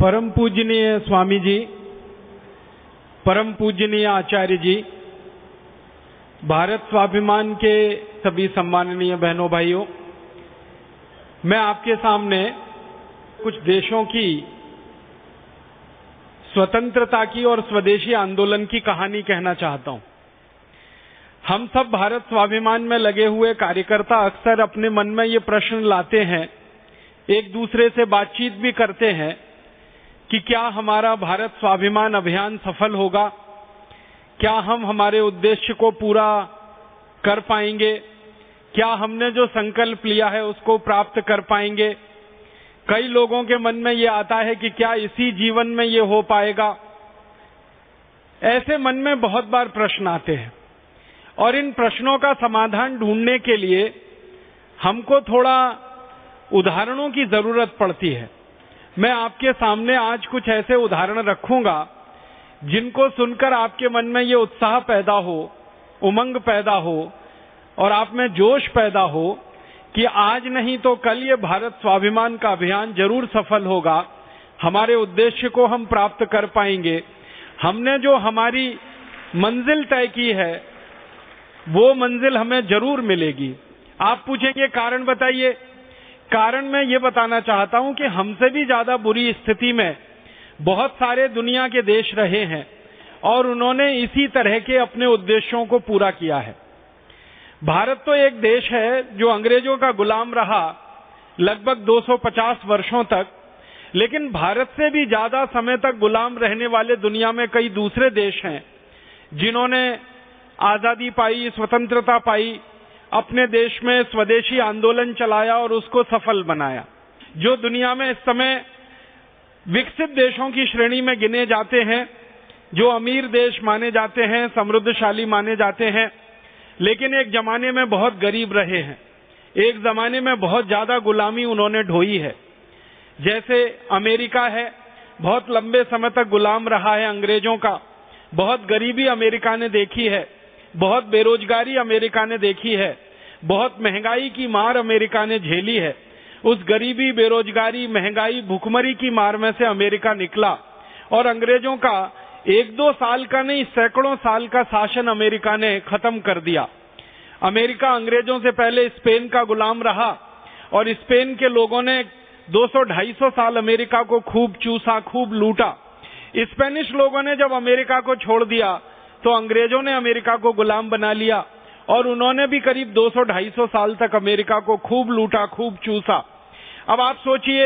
परम पूजनीय स्वामी जी, परम पूजनीय आचार्य जी, भारत स्वाभिमान के सभी सम्माननीय बहनों भाइयों, मैं आपके सामने कुछ देशों की स्वतंत्रता की और स्वदेशी आंदोलन की कहानी कहना चाहता हूं। हम सब भारत स्वाभिमान में लगे हुए कार्यकर्ता अक्सर अपने मन में ये प्रश्न लाते हैं, एक दूसरे से बातचीत भी करते हैं कि क्या हमारा भारत स्वाभिमान अभियान सफल होगा, क्या हम हमारे उद्देश्य को पूरा कर पाएंगे, क्या हमने जो संकल्प लिया है उसको प्राप्त कर पाएंगे। कई लोगों के मन में ये आता है कि क्या इसी जीवन में ये हो पाएगा। ऐसे मन में बहुत बार प्रश्न आते हैं और इन प्रश्नों का समाधान ढूंढने के लिए हमको थोड़ा उदाहरणों की जरूरत पड़ती है। मैं आपके सामने आज कुछ ऐसे उदाहरण रखूंगा जिनको सुनकर आपके मन में ये उत्साह पैदा हो, उमंग पैदा हो और आप में जोश पैदा हो कि आज नहीं तो कल ये भारत स्वाभिमान का अभियान जरूर सफल होगा, हमारे उद्देश्य को हम प्राप्त कर पाएंगे, हमने जो हमारी मंजिल तय की है वो मंजिल हमें जरूर मिलेगी। आप पूछेंगे कारण बताइए। कारण मैं ये बताना चाहता हूं कि हमसे भी ज्यादा बुरी स्थिति में बहुत सारे दुनिया के देश रहे हैं और उन्होंने इसी तरह के अपने उद्देश्यों को पूरा किया है। भारत तो एक देश है जो अंग्रेजों का गुलाम रहा लगभग 250 वर्षों तक, लेकिन भारत से भी ज्यादा समय तक गुलाम रहने वाले दुनिया में कई दूसरे देश हैं जिन्होंने आजादी पाई, स्वतंत्रता पाई, अपने देश में स्वदेशी आंदोलन चलाया और उसको सफल बनाया। जो दुनिया में इस समय विकसित देशों की श्रेणी में गिने जाते हैं, जो अमीर देश माने जाते हैं, समृद्धशाली माने जाते हैं, लेकिन एक जमाने में बहुत गरीब रहे हैं, एक जमाने में बहुत ज्यादा गुलामी उन्होंने ढोई है। जैसे अमेरिका है, बहुत लंबे समय तक गुलाम रहा है अंग्रेजों का, बहुत गरीबी अमेरिका ने देखी है, बहुत बेरोजगारी अमेरिका ने देखी है, बहुत महंगाई की मार अमेरिका ने झेली है। उस गरीबी, बेरोजगारी, महंगाई, भुखमरी की मार में से अमेरिका निकला और अंग्रेजों का 1-2 साल का नहीं, सैकड़ों साल का शासन अमेरिका ने खत्म कर दिया। अमेरिका अंग्रेजों से पहले स्पेन का गुलाम रहा और स्पेन के लोगों ने 200-250 साल अमेरिका को खूब चूसा, खूब लूटा। स्पेनिश लोगों ने जब अमेरिका को छोड़ दिया तो अंग्रेजों ने अमेरिका को गुलाम बना लिया और उन्होंने भी करीब 200-250 साल तक अमेरिका को खूब लूटा, खूब चूसा। अब आप सोचिए,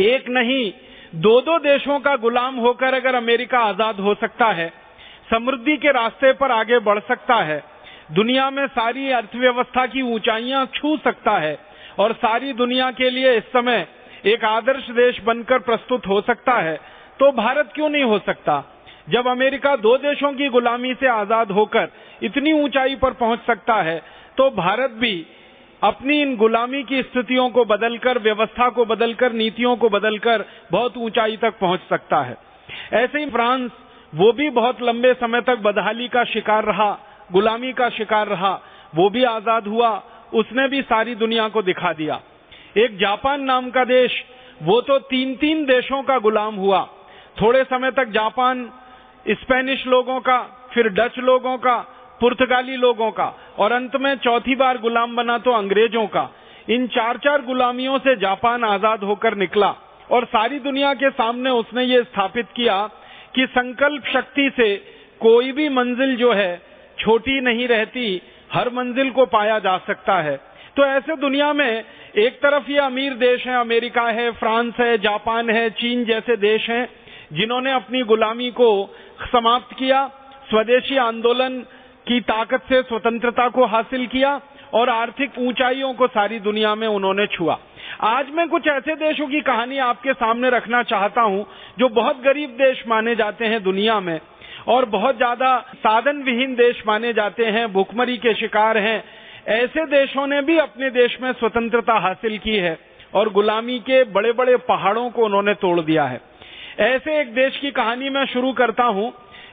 एक नहीं 2-2 देशों का गुलाम होकर अगर अमेरिका आजाद हो सकता है, समृद्धि के रास्ते पर आगे बढ़ सकता है, दुनिया में सारी अर्थव्यवस्था की ऊंचाइयां छू सकता है और सारी दुनिया के लिए इस समय एक आदर्श देश बनकर प्रस्तुत हो सकता है, तो भारत क्यों नहीं हो सकता। जब अमेरिका 2 देशों की गुलामी से आजाद होकर इतनी ऊंचाई पर पहुंच सकता है, तो भारत भी अपनी इन गुलामी की स्थितियों को बदलकर, व्यवस्था को बदलकर, नीतियों को बदलकर बहुत ऊंचाई तक पहुंच सकता है। ऐसे ही फ्रांस, वो भी बहुत लंबे समय तक बदहाली का शिकार रहा, गुलामी का शिकार रहा, वो भी आजाद हुआ, उसने भी सारी दुनिया को दिखा दिया। एक जापान नाम का देश, वो तो 3-3 देशों का गुलाम हुआ। थोड़े समय तक जापान स्पेनिश लोगों का, फिर डच लोगों का, पुर्तगाली लोगों का और अंत में चौथी बार गुलाम बना तो अंग्रेजों का। इन 4-4 गुलामियों से जापान आजाद होकर निकला और सारी दुनिया के सामने उसने ये स्थापित किया कि संकल्प शक्ति से कोई भी मंजिल जो है छोटी नहीं रहती, हर मंजिल को पाया जा सकता है। तो ऐसे दुनिया में एक तरफ ये अमीर देश है, अमेरिका है, फ्रांस है, जापान है, चीन जैसे देश हैं जिन्होंने अपनी गुलामी को समाप्त किया, स्वदेशी आंदोलन की ताकत से स्वतंत्रता को हासिल किया और आर्थिक ऊंचाइयों को सारी दुनिया में उन्होंने छुआ। आज मैं कुछ ऐसे देशों की कहानी आपके सामने रखना चाहता हूं जो बहुत गरीब देश माने जाते हैं दुनिया में और बहुत ज्यादा साधन विहीन देश माने जाते हैं, भुखमरी के शिकार हैं। ऐसे देशों ने भी अपने देश में स्वतंत्रता हासिल की है और गुलामी के बड़े बड़े पहाड़ों को उन्होंने तोड़ दिया है। ऐसे एक देश की कहानी मैं शुरू करता हूं।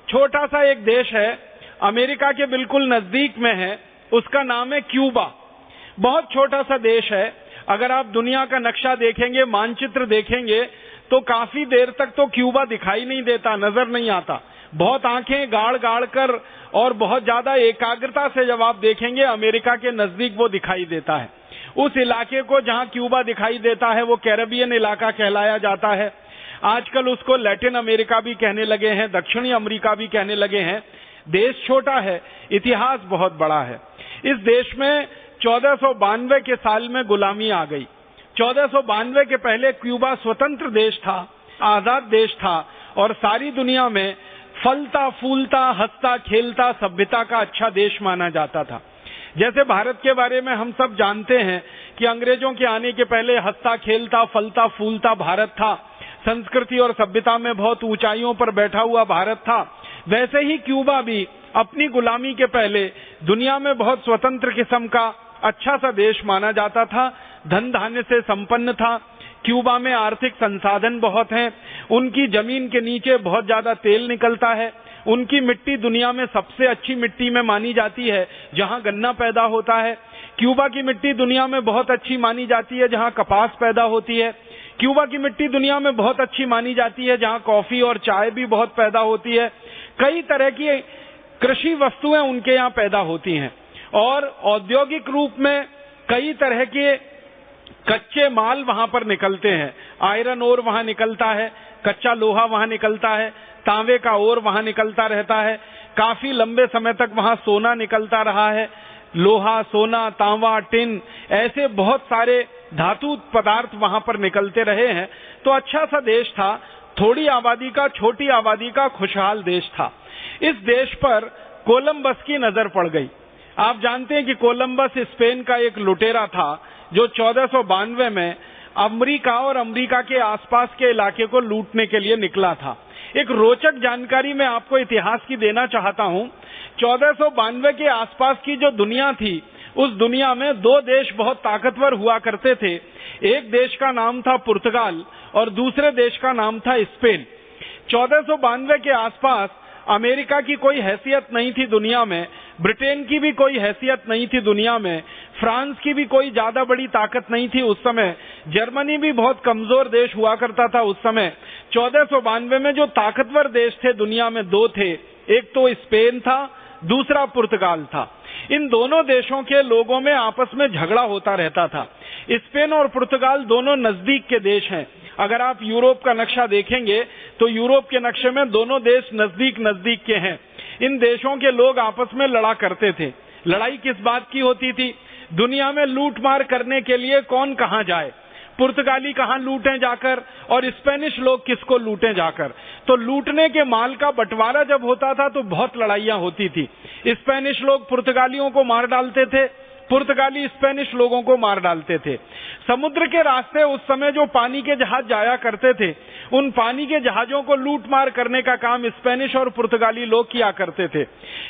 छोटा सा एक देश है, अमेरिका के बिल्कुल नजदीक में है, उसका नाम है क्यूबा। बहुत छोटा सा देश है, अगर आप दुनिया का नक्शा देखेंगे, मानचित्र देखेंगे, तो काफी देर तक तो क्यूबा दिखाई नहीं देता, नजर नहीं आता। बहुत आंखें गाड़ गाड़ कर और बहुत ज्यादा एकाग्रता से जब आप देखेंगे, अमेरिका के नजदीक वो दिखाई देता है। उस इलाके को जहां क्यूबा दिखाई देता है वो कैरेबियन इलाका कहलाया जाता है। आजकल उसको लैटिन अमेरिका भी कहने लगे हैं, दक्षिणी अमेरिका भी कहने लगे हैं। देश छोटा है, इतिहास बहुत बड़ा है। इस देश में 1492 के साल में गुलामी आ गई। 1492 के पहले क्यूबा स्वतंत्र देश था, आजाद देश था और सारी दुनिया में फलता फूलता हंसता खेलता सभ्यता का अच्छा देश माना जाता था। जैसे भारत के बारे में हम सब जानते हैं कि अंग्रेजों के आने के पहले हंसता खेलता फलता फूलता भारत था, संस्कृति और सभ्यता में बहुत ऊंचाइयों पर बैठा हुआ भारत था। वैसे ही क्यूबा भी अपनी गुलामी के पहले दुनिया में बहुत स्वतंत्र किस्म का अच्छा सा देश माना जाता था, धन धान्य से संपन्न था। क्यूबा में आर्थिक संसाधन बहुत हैं, उनकी जमीन के नीचे बहुत ज्यादा तेल निकलता है, उनकी मिट्टी दुनिया में सबसे अच्छी मिट्टी में मानी जाती है जहां गन्ना पैदा होता है। क्यूबा की मिट्टी दुनिया में बहुत अच्छी मानी जाती है जहां कपास पैदा होती है। क्यूबा की मिट्टी दुनिया में बहुत अच्छी मानी जाती है जहां कॉफी और चाय भी बहुत पैदा होती है। कई तरह की कृषि वस्तुएं उनके यहाँ पैदा होती हैं और औद्योगिक रूप में कई तरह के कच्चे माल वहां पर निकलते हैं। आयरन ओर वहां निकलता है, कच्चा लोहा वहां निकलता है, तांबे का ओर वहां निकलता रहता है। काफी लंबे समय तक वहां सोना निकलता रहा है। लोहा, सोना, तांबा, टिन, ऐसे बहुत सारे धातु पदार्थ वहां पर निकलते रहे हैं। तो अच्छा सा देश था, थोड़ी आबादी का, छोटी आबादी का खुशहाल देश था। इस देश पर कोलंबस की नजर पड़ गई। आप जानते हैं कि कोलंबस स्पेन का एक लुटेरा था जो 1492 में अमेरिका और अमेरिका के आसपास के इलाके को लूटने के लिए निकला था। एक रोचक जानकारी मैं आपको इतिहास की देना चाहता हूं। 1492 के आसपास की जो दुनिया थी, उस दुनिया में दो देश बहुत ताकतवर हुआ करते थे। एक देश का नाम था पुर्तगाल और दूसरे देश का नाम था स्पेन। 1492 के आसपास अमेरिका की कोई हैसियत नहीं थी दुनिया में, ब्रिटेन की भी कोई हैसियत नहीं थी दुनिया में, फ्रांस की भी कोई ज्यादा बड़ी ताकत नहीं थी उस समय, जर्मनी भी बहुत कमजोर देश हुआ करता था उस समय। 1492 में जो ताकतवर देश थे दुनिया में दो थे, एक तो स्पेन था, दूसरा पुर्तगाल था। इन दोनों देशों के लोगों में आपस में झगड़ा होता रहता था। स्पेन और पुर्तगाल दोनों नजदीक के देश हैं। अगर आप यूरोप का नक्शा देखेंगे तो यूरोप के नक्शे में दोनों देश नजदीक नजदीक के हैं। इन देशों के लोग आपस में लड़ा करते थे। लड़ाई किस बात की होती थी? दुनिया में लूटमार करने के लिए कौन कहां जाए, पुर्तगाली कहां लूटें जाकर और स्पेनिश लोग किसको लूटें जाकर। तो लूटने के माल का बंटवारा जब होता था तो बहुत लड़ाइयां होती थी। स्पेनिश लोग पुर्तगालियों को मार डालते थे, पुर्तगाली स्पेनिश लोगों को मार डालते थे। समुद्र के रास्ते उस समय जो पानी के जहाज जाया करते थे, उन पानी के जहाजों को लूट मार करने का काम स्पेनिश और पुर्तगाली लोग किया करते थे।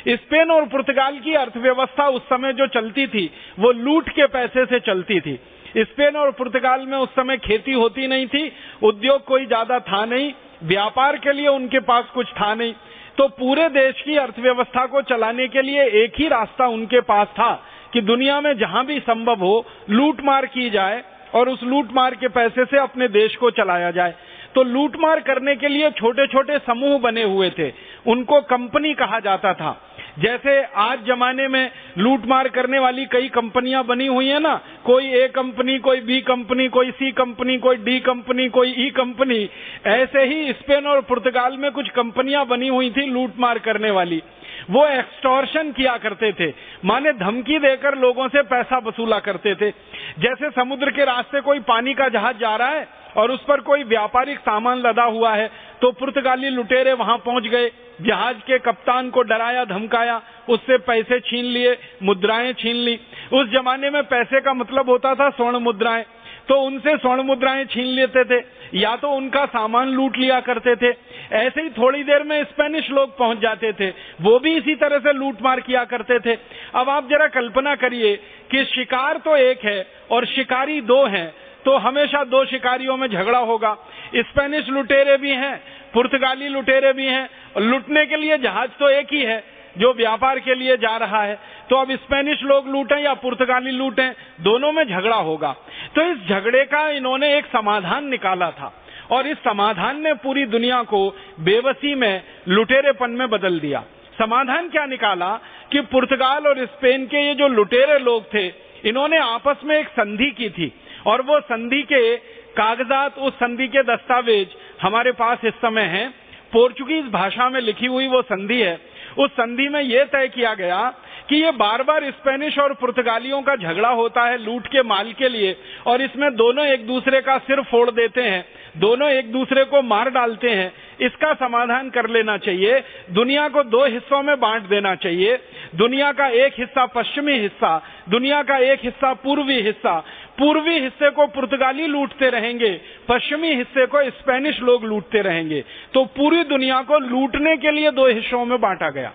स्पेन और पुर्तगाल की अर्थव्यवस्था उस समय जो चलती थी वो लूट के पैसे से चलती थी। स्पेन और पुर्तगाल में उस समय खेती होती नहीं थी, उद्योग कोई ज्यादा था नहीं, व्यापार के लिए उनके पास कुछ था नहीं। तो पूरे देश की अर्थव्यवस्था को चलाने के लिए एक ही रास्ता उनके पास था कि दुनिया में जहां भी संभव हो लूटमार की जाए और उस लूटमार के पैसे से अपने देश को चलाया जाए। तो लूटमार करने के लिए छोटे छोटे समूह बने हुए थे, उनको कंपनी कहा जाता था। जैसे आज जमाने में लूटमार करने वाली कई कंपनियां बनी हुई है ना, कोई ए कंपनी, कोई बी कंपनी, कोई सी कंपनी, कोई डी कंपनी, कोई ई कंपनी। ऐसे ही स्पेन और पुर्तगाल में कुछ कंपनियां बनी हुई थी लूटमार करने वाली। वो एक्सटॉर्शन किया करते थे, माने धमकी देकर लोगों से पैसा वसूला करते थे। जैसे समुद्र के रास्ते कोई पानी का जहाज जा रहा है और उस पर कोई व्यापारिक सामान लदा हुआ है, तो पुर्तगाली लुटेरे वहां पहुंच गए, जहाज के कप्तान को डराया धमकाया, उससे पैसे छीन लिए, मुद्राएं छीन ली। उस जमाने में पैसे का मतलब होता था स्वर्ण मुद्राएं, तो उनसे स्वर्ण मुद्राएं छीन लेते थे या तो उनका सामान लूट लिया करते थे। ऐसे ही थोड़ी देर में स्पेनिश लोग पहुंच जाते थे, वो भी इसी तरह से लूटमार किया करते थे। अब आप जरा कल्पना करिए कि शिकार तो एक है और शिकारी दो हैं, तो हमेशा दो शिकारियों में झगड़ा होगा। स्पेनिश लुटेरे भी हैं, पुर्तगाली लुटेरे भी हैं, लूटने के लिए जहाज तो एक ही है, जो व्यापार के लिए जा रहा है। तो अब स्पेनिश लोग लूटें या पुर्तगाली लूटें, दोनों में झगड़ा होगा। तो इस झगड़े का इन्होंने एक समाधान निकाला था और इस समाधान ने पूरी दुनिया को बेबसी में, लुटेरेपन में बदल दिया। समाधान क्या निकाला कि पुर्तगाल और स्पेन के ये जो लुटेरे लोग थे, इन्होंने आपस में एक संधि की थी और वो संधि के कागजात, उस संधि के दस्तावेज हमारे पास इस समय हैं। पोर्चुगीज भाषा में लिखी हुई वो संधि है। उस संधि में यह तय किया गया कि ये बार बार स्पेनिश और पुर्तगालियों का झगड़ा होता है लूट के माल के लिए, और इसमें दोनों एक दूसरे का सिर फोड़ देते हैं, दोनों एक दूसरे को मार डालते हैं। इसका समाधान कर लेना चाहिए। दुनिया को दो हिस्सों में बांट देना चाहिए। दुनिया का एक हिस्सा पश्चिमी हिस्सा, दुनिया का एक हिस्सा पूर्वी हिस्सा। पूर्वी हिस्से को पुर्तगाली लूटते रहेंगे, पश्चिमी हिस्से को स्पेनिश लोग लूटते रहेंगे। तो पूरी दुनिया को लूटने के लिए दो हिस्सों में बांटा गया।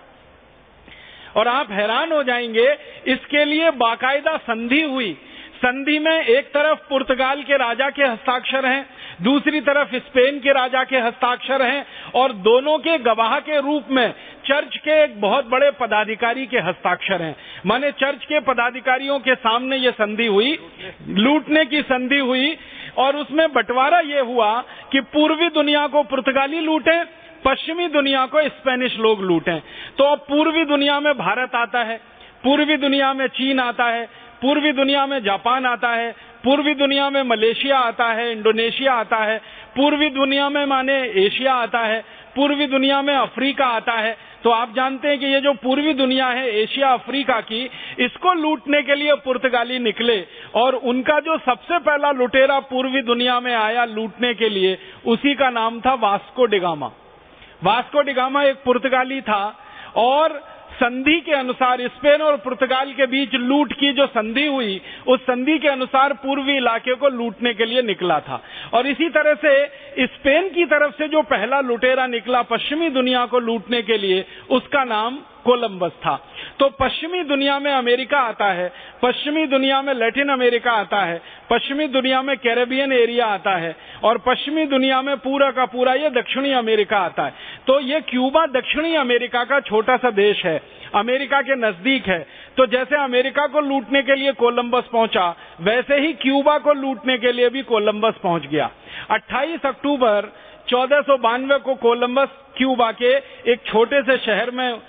और आप हैरान हो जाएंगे, इसके लिए बाकायदा संधि हुई। संधि में एक तरफ पुर्तगाल के राजा के हस्ताक्षर हैं, दूसरी तरफ स्पेन के राजा के हस्ताक्षर हैं, और दोनों के गवाह के रूप में चर्च के एक बहुत बड़े पदाधिकारी के हस्ताक्षर हैं। माने चर्च के पदाधिकारियों के सामने ये संधि हुई, लूटने की संधि हुई, और उसमें बंटवारा ये हुआ कि पूर्वी दुनिया को पुर्तगाली लूटें, पश्चिमी दुनिया को स्पेनिश लोग लूटें। तो अब पूर्वी दुनिया में भारत आता है, पूर्वी दुनिया में चीन आता है, पूर्वी दुनिया में जापान आता है, पूर्वी दुनिया में मलेशिया आता है, इंडोनेशिया आता है, पूर्वी दुनिया में माने एशिया आता है, पूर्वी दुनिया में अफ्रीका आता है। तो आप जानते हैं कि ये जो पूर्वी दुनिया है एशिया अफ्रीका की, इसको लूटने के लिए पुर्तगाली निकले, और उनका जो सबसे पहला लुटेरा पूर्वी दुनिया में आया लूटने के लिए, उसी का नाम था Vasco D gamma. Vasco D gamma एक पुर्तगाली था, और संधि के अनुसार स्पेन और पुर्तगाल के बीच लूट की जो संधि हुई, उस संधि के अनुसार पूर्वी इलाके को लूटने के लिए निकला था। और इसी तरह से स्पेन की तरफ से जो पहला लुटेरा निकला पश्चिमी दुनिया को लूटने के लिए, उसका नाम कोलंबस था। तो पश्चिमी दुनिया में अमेरिका आता है, पश्चिमी दुनिया में लैटिन अमेरिका आता है, पश्चिमी दुनिया में कैरेबियन एरिया आता है, और पश्चिमी दुनिया में पूरा का पूरा ये दक्षिणी अमेरिका आता है। तो ये क्यूबा दक्षिणी अमेरिका का छोटा सा देश है, अमेरिका के नजदीक है। तो जैसे अमेरिका को लूटने के लिए कोलंबस पहुंचा, वैसे ही क्यूबा को लूटने के लिए भी कोलंबस पहुंच गया। 28 अक्टूबर 1492 को कोलंबस क्यूबा के एक छोटे से शहर में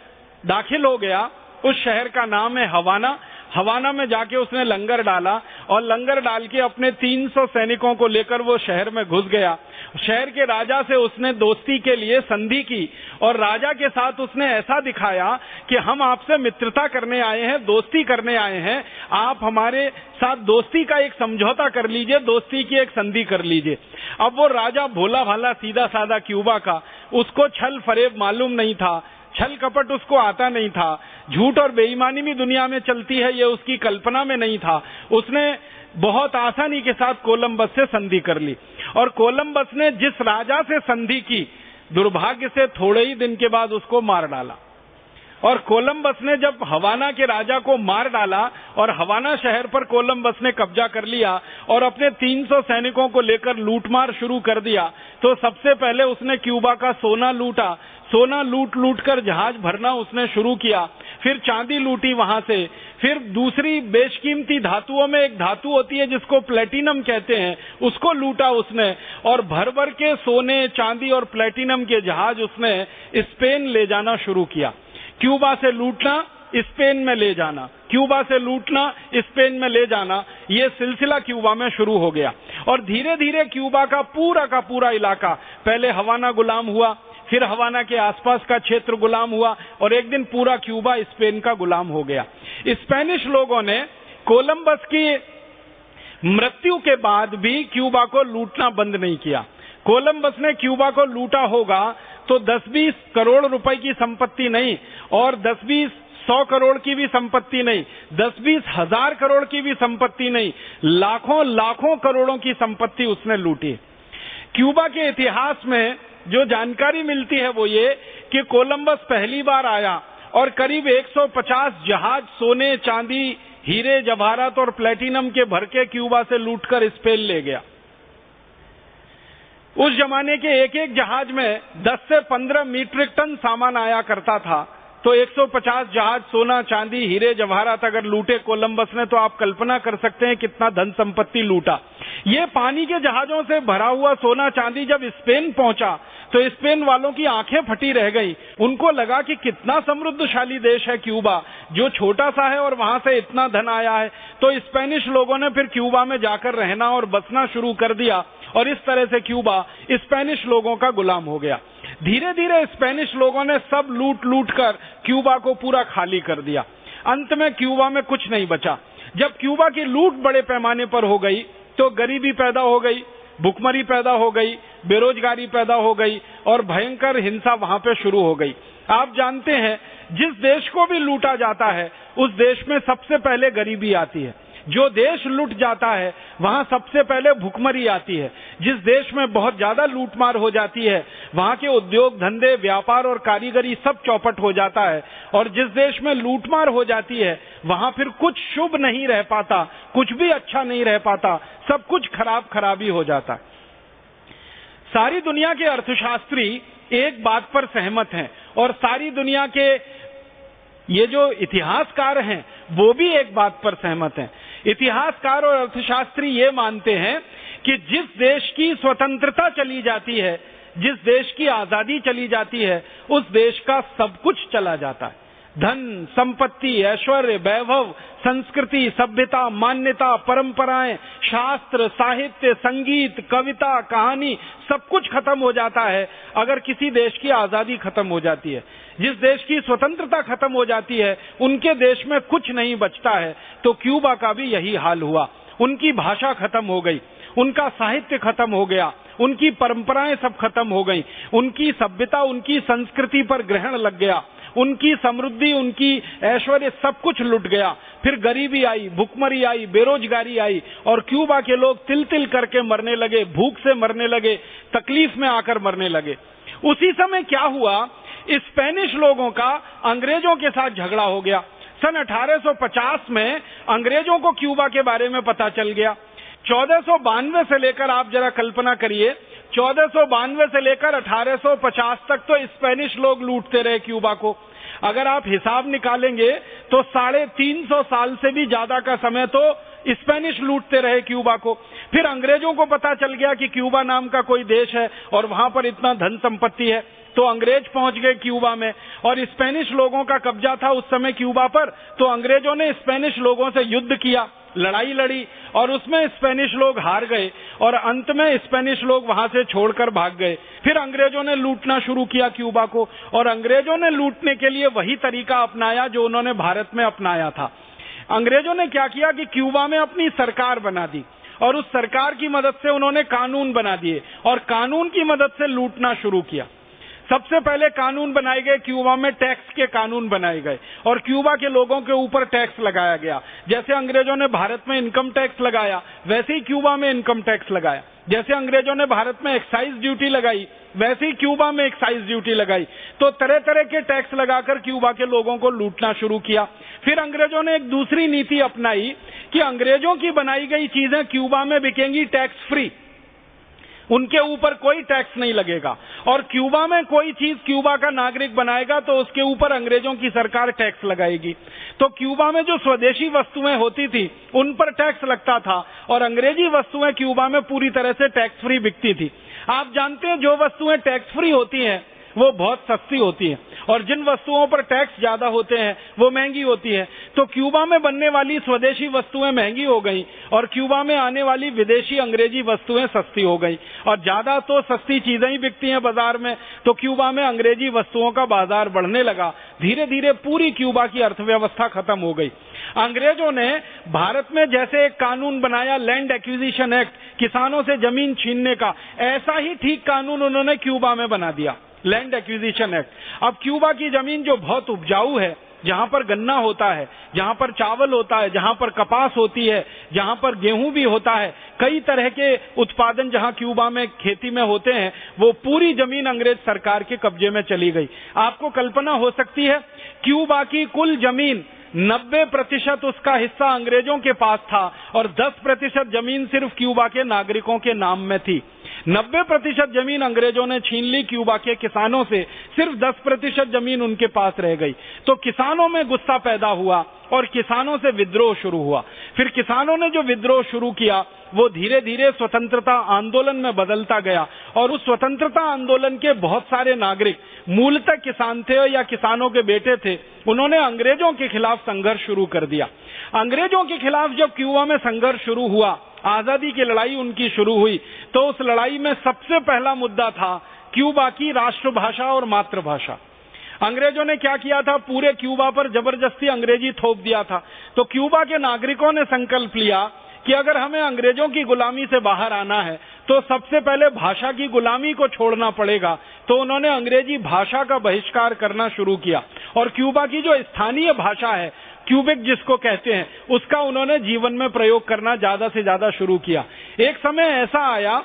दाखिल हो गया। उस शहर का नाम है हवाना। हवाना में जाके उसने लंगर डाला, और लंगर डाल के अपने 300 सैनिकों को लेकर वो शहर में घुस गया। शहर के राजा से उसने दोस्ती के लिए संधि की, और राजा के साथ उसने ऐसा दिखाया कि हम आपसे मित्रता करने आए हैं, दोस्ती करने आए हैं, आप हमारे साथ दोस्ती का एक समझौता कर लीजिए, दोस्ती की एक संधि कर लीजिए। अब वो राजा भोला भाला सीधा साधा क्यूबा का, उसको छल फरेब मालूम नहीं था, छल कपट उसको आता नहीं था, झूठ और बेईमानी भी दुनिया में चलती है ये उसकी कल्पना में नहीं था। उसने बहुत आसानी के साथ कोलंबस से संधि कर ली, और कोलंबस ने जिस राजा से संधि की, दुर्भाग्य से थोड़े ही दिन के बाद उसको मार डाला। और कोलंबस ने जब हवाना के राजा को मार डाला और हवाना शहर पर कोलंबस ने कब्जा कर लिया और अपने 300 सैनिकों को लेकर लूटमार शुरू कर दिया, तो सबसे पहले उसने क्यूबा का सोना लूटा। सोना लूट कर जहाज भरना उसने शुरू किया, फिर चांदी लूटी वहां से, फिर दूसरी बेशकीमती धातुओं में एक धातु होती है जिसको प्लेटिनम कहते हैं, उसको लूटा उसने, और भर भर के सोने, चांदी और प्लेटिनम के जहाज उसने स्पेन ले जाना शुरू किया। क्यूबा से लूटना, स्पेन में ले जाना, क्यूबा से लूटना, स्पेन में ले जाना, ये सिलसिला क्यूबा में शुरू हो गया। और धीरे धीरे क्यूबा का पूरा इलाका, पहले हवाना गुलाम हुआ, फिर हवाना के आसपास का क्षेत्र गुलाम हुआ, और एक दिन पूरा क्यूबा स्पेन का गुलाम हो गया। स्पेनिश लोगों ने कोलंबस की मृत्यु के बाद भी क्यूबा को लूटना बंद नहीं किया। कोलंबस ने क्यूबा को लूटा होगा तो 10-20 करोड़ रुपए की संपत्ति नहीं, और 10-20 100 करोड़ की भी संपत्ति नहीं, 10-20 हजार करोड़ की भी संपत्ति नहीं, लाखों करोड़ों की संपत्ति उसने लूटी। क्यूबा के इतिहास में जो जानकारी मिलती है वो ये कि कोलंबस पहली बार आया और करीब 150 जहाज सोने, चांदी, हीरे, जवाहरात और प्लेटिनम के भर के क्यूबा से लूटकर स्पेन ले गया। उस जमाने के एक जहाज में 10 से 15 मीट्रिक टन सामान आया करता था। तो 150 जहाज सोना चांदी हीरे जवाहरात अगर लूटे कोलंबस ने, तो आप कल्पना कर सकते हैं कितना धन संपत्ति लूटा। ये पानी के जहाजों से भरा हुआ सोना चांदी जब स्पेन पहुंचा तो स्पेन वालों की आंखें फटी रह गई। उनको लगा कि कितना समृद्धशाली देश है क्यूबा, जो छोटा सा है और वहां से इतना धन आया है। तो स्पेनिश लोगों ने फिर क्यूबा में जाकर रहना और बसना शुरू कर दिया और इस तरह से क्यूबा स्पेनिश लोगों का गुलाम हो गया। धीरे धीरे स्पेनिश लोगों ने सब लूट लूट कर क्यूबा को पूरा खाली कर दिया। अंत में क्यूबा में कुछ नहीं बचा। जब क्यूबा की लूट बड़े पैमाने पर हो गई तो गरीबी पैदा हो गई, भुखमरी पैदा हो गई, बेरोजगारी पैदा हो गई और भयंकर हिंसा वहां पे शुरू हो गई। आप जानते हैं, जिस देश को भी लूटा जाता है उस देश में सबसे पहले गरीबी आती है। जो देश लूट जाता है वहां सबसे पहले भुखमरी आती है। जिस देश में बहुत ज्यादा लूटमार हो जाती है वहां के उद्योग धंधे, व्यापार और कारीगरी सब चौपट हो जाता है। और जिस देश में लूटमार हो जाती है वहां फिर कुछ शुभ नहीं रह पाता, कुछ भी अच्छा नहीं रह पाता, सब कुछ खराब खराबी हो जाता है। सारी दुनिया के अर्थशास्त्री एक बात पर सहमत हैं और सारी दुनिया के ये जो इतिहासकार हैं वो भी एक बात पर सहमत हैं। इतिहासकार और अर्थशास्त्री ये मानते हैं कि जिस देश की स्वतंत्रता चली जाती है, जिस देश की आजादी चली जाती है, उस देश का सब कुछ चला जाता है। धन, संपत्ति, ऐश्वर्य, वैभव, संस्कृति, सभ्यता, मान्यता, परंपराएं, शास्त्र, साहित्य, संगीत, कविता, कहानी, सब कुछ खत्म हो जाता है अगर किसी देश की आजादी खत्म हो जाती है। जिस देश की स्वतंत्रता खत्म हो जाती है उनके देश में कुछ नहीं बचता है। तो क्यूबा का भी यही हाल हुआ। उनकी भाषा खत्म हो गई, उनका साहित्य खत्म हो गया, उनकी परंपराएं सब खत्म हो गई, उनकी सभ्यता, उनकी संस्कृति पर ग्रहण लग गया, उनकी समृद्धि, उनकी ऐश्वर्य सब कुछ लुट गया। फिर गरीबी आई, भुखमरी आई, बेरोजगारी आई और क्यूबा के लोग तिल तिल करके मरने लगे, भूख से मरने लगे, तकलीफ में आकर मरने लगे। उसी समय क्या हुआ, स्पेनिश लोगों का अंग्रेजों के साथ झगड़ा हो गया। सन 1850 में अंग्रेजों को क्यूबा के बारे में पता चल गया। 1492 से लेकर, आप जरा कल्पना करिए, 1492 से लेकर 1850 तक तो स्पेनिश लोग लूटते रहे क्यूबा को। अगर आप हिसाब निकालेंगे तो 350 साल से भी ज्यादा का समय तो स्पेनिश लूटते रहे क्यूबा को। फिर अंग्रेजों को पता चल गया कि क्यूबा नाम का कोई देश है और वहां पर इतना धन संपत्ति है, तो अंग्रेज पहुंच गए क्यूबा में और स्पेनिश लोगों का कब्जा था उस समय क्यूबा पर। तो अंग्रेजों ने स्पेनिश लोगों से युद्ध किया, लड़ाई लड़ी और उसमें स्पेनिश लोग हार गए और अंत में स्पेनिश लोग वहां से छोड़कर भाग गए। फिर अंग्रेजों ने लूटना शुरू किया क्यूबा को और अंग्रेजों ने लूटने के लिए वही तरीका अपनाया जो उन्होंने भारत में अपनाया था। अंग्रेजों ने क्या किया कि क्यूबा में अपनी सरकार बना दी और उस सरकार की मदद से उन्होंने कानून बना दिए और कानून की मदद से लूटना शुरू किया। सबसे पहले कानून बनाए गए क्यूबा में, टैक्स के कानून बनाए गए और क्यूबा के लोगों के ऊपर टैक्स लगाया गया। जैसे अंग्रेजों ने भारत में इनकम टैक्स लगाया वैसे ही क्यूबा में इनकम टैक्स लगाया। जैसे अंग्रेजों ने भारत में एक्साइज ड्यूटी लगाई वैसे ही क्यूबा में एक्साइज ड्यूटी लगाई। तो तरह तरह के टैक्स लगाकर क्यूबा के लोगों को लूटना शुरू किया। फिर अंग्रेजों ने एक दूसरी नीति अपनाई कि अंग्रेजों की बनाई गई चीजें क्यूबा में बिकेंगी टैक्स फ्री, उनके ऊपर कोई टैक्स नहीं लगेगा और क्यूबा में कोई चीज क्यूबा का नागरिक बनाएगा तो उसके ऊपर अंग्रेजों की सरकार टैक्स लगाएगी। तो क्यूबा में जो स्वदेशी वस्तुएं होती थी उन पर टैक्स लगता था और अंग्रेजी वस्तुएं क्यूबा में पूरी तरह से टैक्स फ्री बिकती थी। आप जानते हैं जो वस्तुएं टैक्स फ्री होती हैं वो बहुत सस्ती होती है और जिन वस्तुओं पर टैक्स ज्यादा होते हैं वो महंगी होती है। तो क्यूबा में बनने वाली स्वदेशी वस्तुएं महंगी हो गई और क्यूबा में आने वाली विदेशी अंग्रेजी वस्तुएं सस्ती हो गई और ज्यादा तो सस्ती चीजें ही बिकती हैं बाजार में। तो क्यूबा में अंग्रेजी वस्तुओं का बाजार बढ़ने लगा। धीरे धीरे पूरी क्यूबा की अर्थव्यवस्था खत्म हो गई। अंग्रेजों ने भारत में जैसे एक कानून बनाया लैंड एक्विजिशन एक्ट, किसानों से जमीन छीनने का, ऐसा ही ठीक कानून उन्होंने क्यूबा में बना दिया, लैंड एक्विजिशन एक्ट। अब क्यूबा की जमीन जो बहुत उपजाऊ है, जहां पर गन्ना होता है, जहां पर चावल होता है, जहां पर कपास होती है, जहां पर गेहूं भी होता है, कई तरह के उत्पादन जहां क्यूबा में खेती में होते हैं, वो पूरी जमीन अंग्रेज सरकार के कब्जे में चली गई। आपको कल्पना हो सकती है क्यूबा की कुल जमीन 90% उसका हिस्सा अंग्रेजों के पास था और 10% जमीन सिर्फ क्यूबा के नागरिकों के नाम में थी। 90% जमीन अंग्रेजों ने छीन ली क्यूबा के किसानों से, सिर्फ 10% जमीन उनके पास रह गई। तो किसानों में गुस्सा पैदा हुआ और किसानों से विद्रोह शुरू हुआ। फिर किसानों ने जो विद्रोह शुरू किया वो धीरे धीरे स्वतंत्रता आंदोलन में बदलता गया और उस स्वतंत्रता आंदोलन के बहुत सारे नागरिक मूलतः किसान थे या किसानों के बेटे थे। उन्होंने अंग्रेजों के खिलाफ संघर्ष शुरू कर दिया। अंग्रेजों के खिलाफ जब क्यूबा में संघर्ष शुरू हुआ, आजादी की लड़ाई उनकी शुरू हुई, तो उस लड़ाई में सबसे पहला मुद्दा था क्यूबा की राष्ट्रभाषा और मातृभाषा। अंग्रेजों ने क्या किया था, पूरे क्यूबा पर जबरदस्ती अंग्रेजी थोप दिया था। तो क्यूबा के नागरिकों ने संकल्प लिया कि अगर हमें अंग्रेजों की गुलामी से बाहर आना है तो सबसे पहले भाषा की गुलामी को छोड़ना पड़ेगा। तो उन्होंने अंग्रेजी भाषा का बहिष्कार करना शुरू किया और क्यूबा की जो स्थानीय भाषा है, क्यूबिक जिसको कहते हैं, उसका उन्होंने जीवन में प्रयोग करना ज्यादा से ज्यादा शुरू किया। एक समय ऐसा आया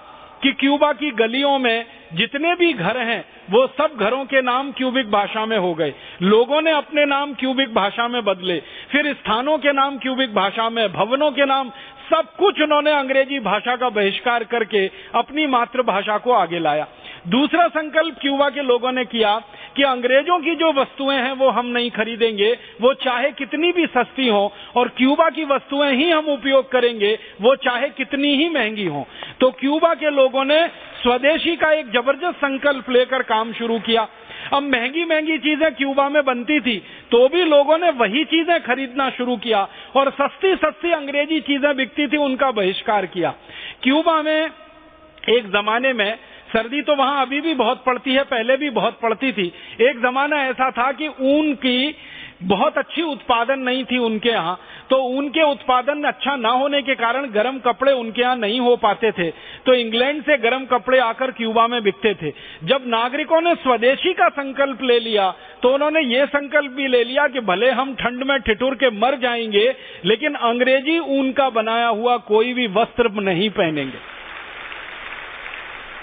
कि क्यूबा की गलियों में जितने भी घर हैं वो सब घरों के नाम क्यूबिक भाषा में हो गए। लोगों ने अपने नाम क्यूबिक भाषा में बदले, फिर स्थानों के नाम क्यूबिक भाषा में, भवनों के नाम, सब कुछ उन्होंने अंग्रेजी भाषा का बहिष्कार करके अपनी मातृभाषा को आगे लाया। दूसरा संकल्प क्यूबा के लोगों ने किया कि अंग्रेजों की जो वस्तुएं हैं वो हम नहीं खरीदेंगे, वो चाहे कितनी भी सस्ती हो, और क्यूबा की वस्तुएं ही हम उपयोग करेंगे, वो चाहे कितनी ही महंगी हो। तो क्यूबा के लोगों ने स्वदेशी का एक जबरदस्त संकल्प लेकर काम शुरू किया। अब महंगी महंगी चीजें क्यूबा में बनती थी तो भी लोगों ने वही चीजें खरीदना शुरू किया और सस्ती सस्ती अंग्रेजी चीजें बिकती थी उनका बहिष्कार किया। क्यूबा में एक जमाने में सर्दी तो वहां अभी भी बहुत पड़ती है, पहले भी बहुत पड़ती थी। एक जमाना ऐसा था कि ऊन की बहुत अच्छी उत्पादन नहीं थी उनके यहाँ, तो ऊन के उत्पादन अच्छा ना होने के कारण गर्म कपड़े उनके यहाँ नहीं हो पाते थे। तो इंग्लैंड से गर्म कपड़े आकर क्यूबा में बिकते थे। जब नागरिकों ने स्वदेशी का संकल्प ले लिया तो उन्होंने ये संकल्प भी ले लिया कि भले हम ठंड में ठिठुर के मर जाएंगे लेकिन अंग्रेजी ऊन का बनाया हुआ कोई भी वस्त्र नहीं पहनेंगे।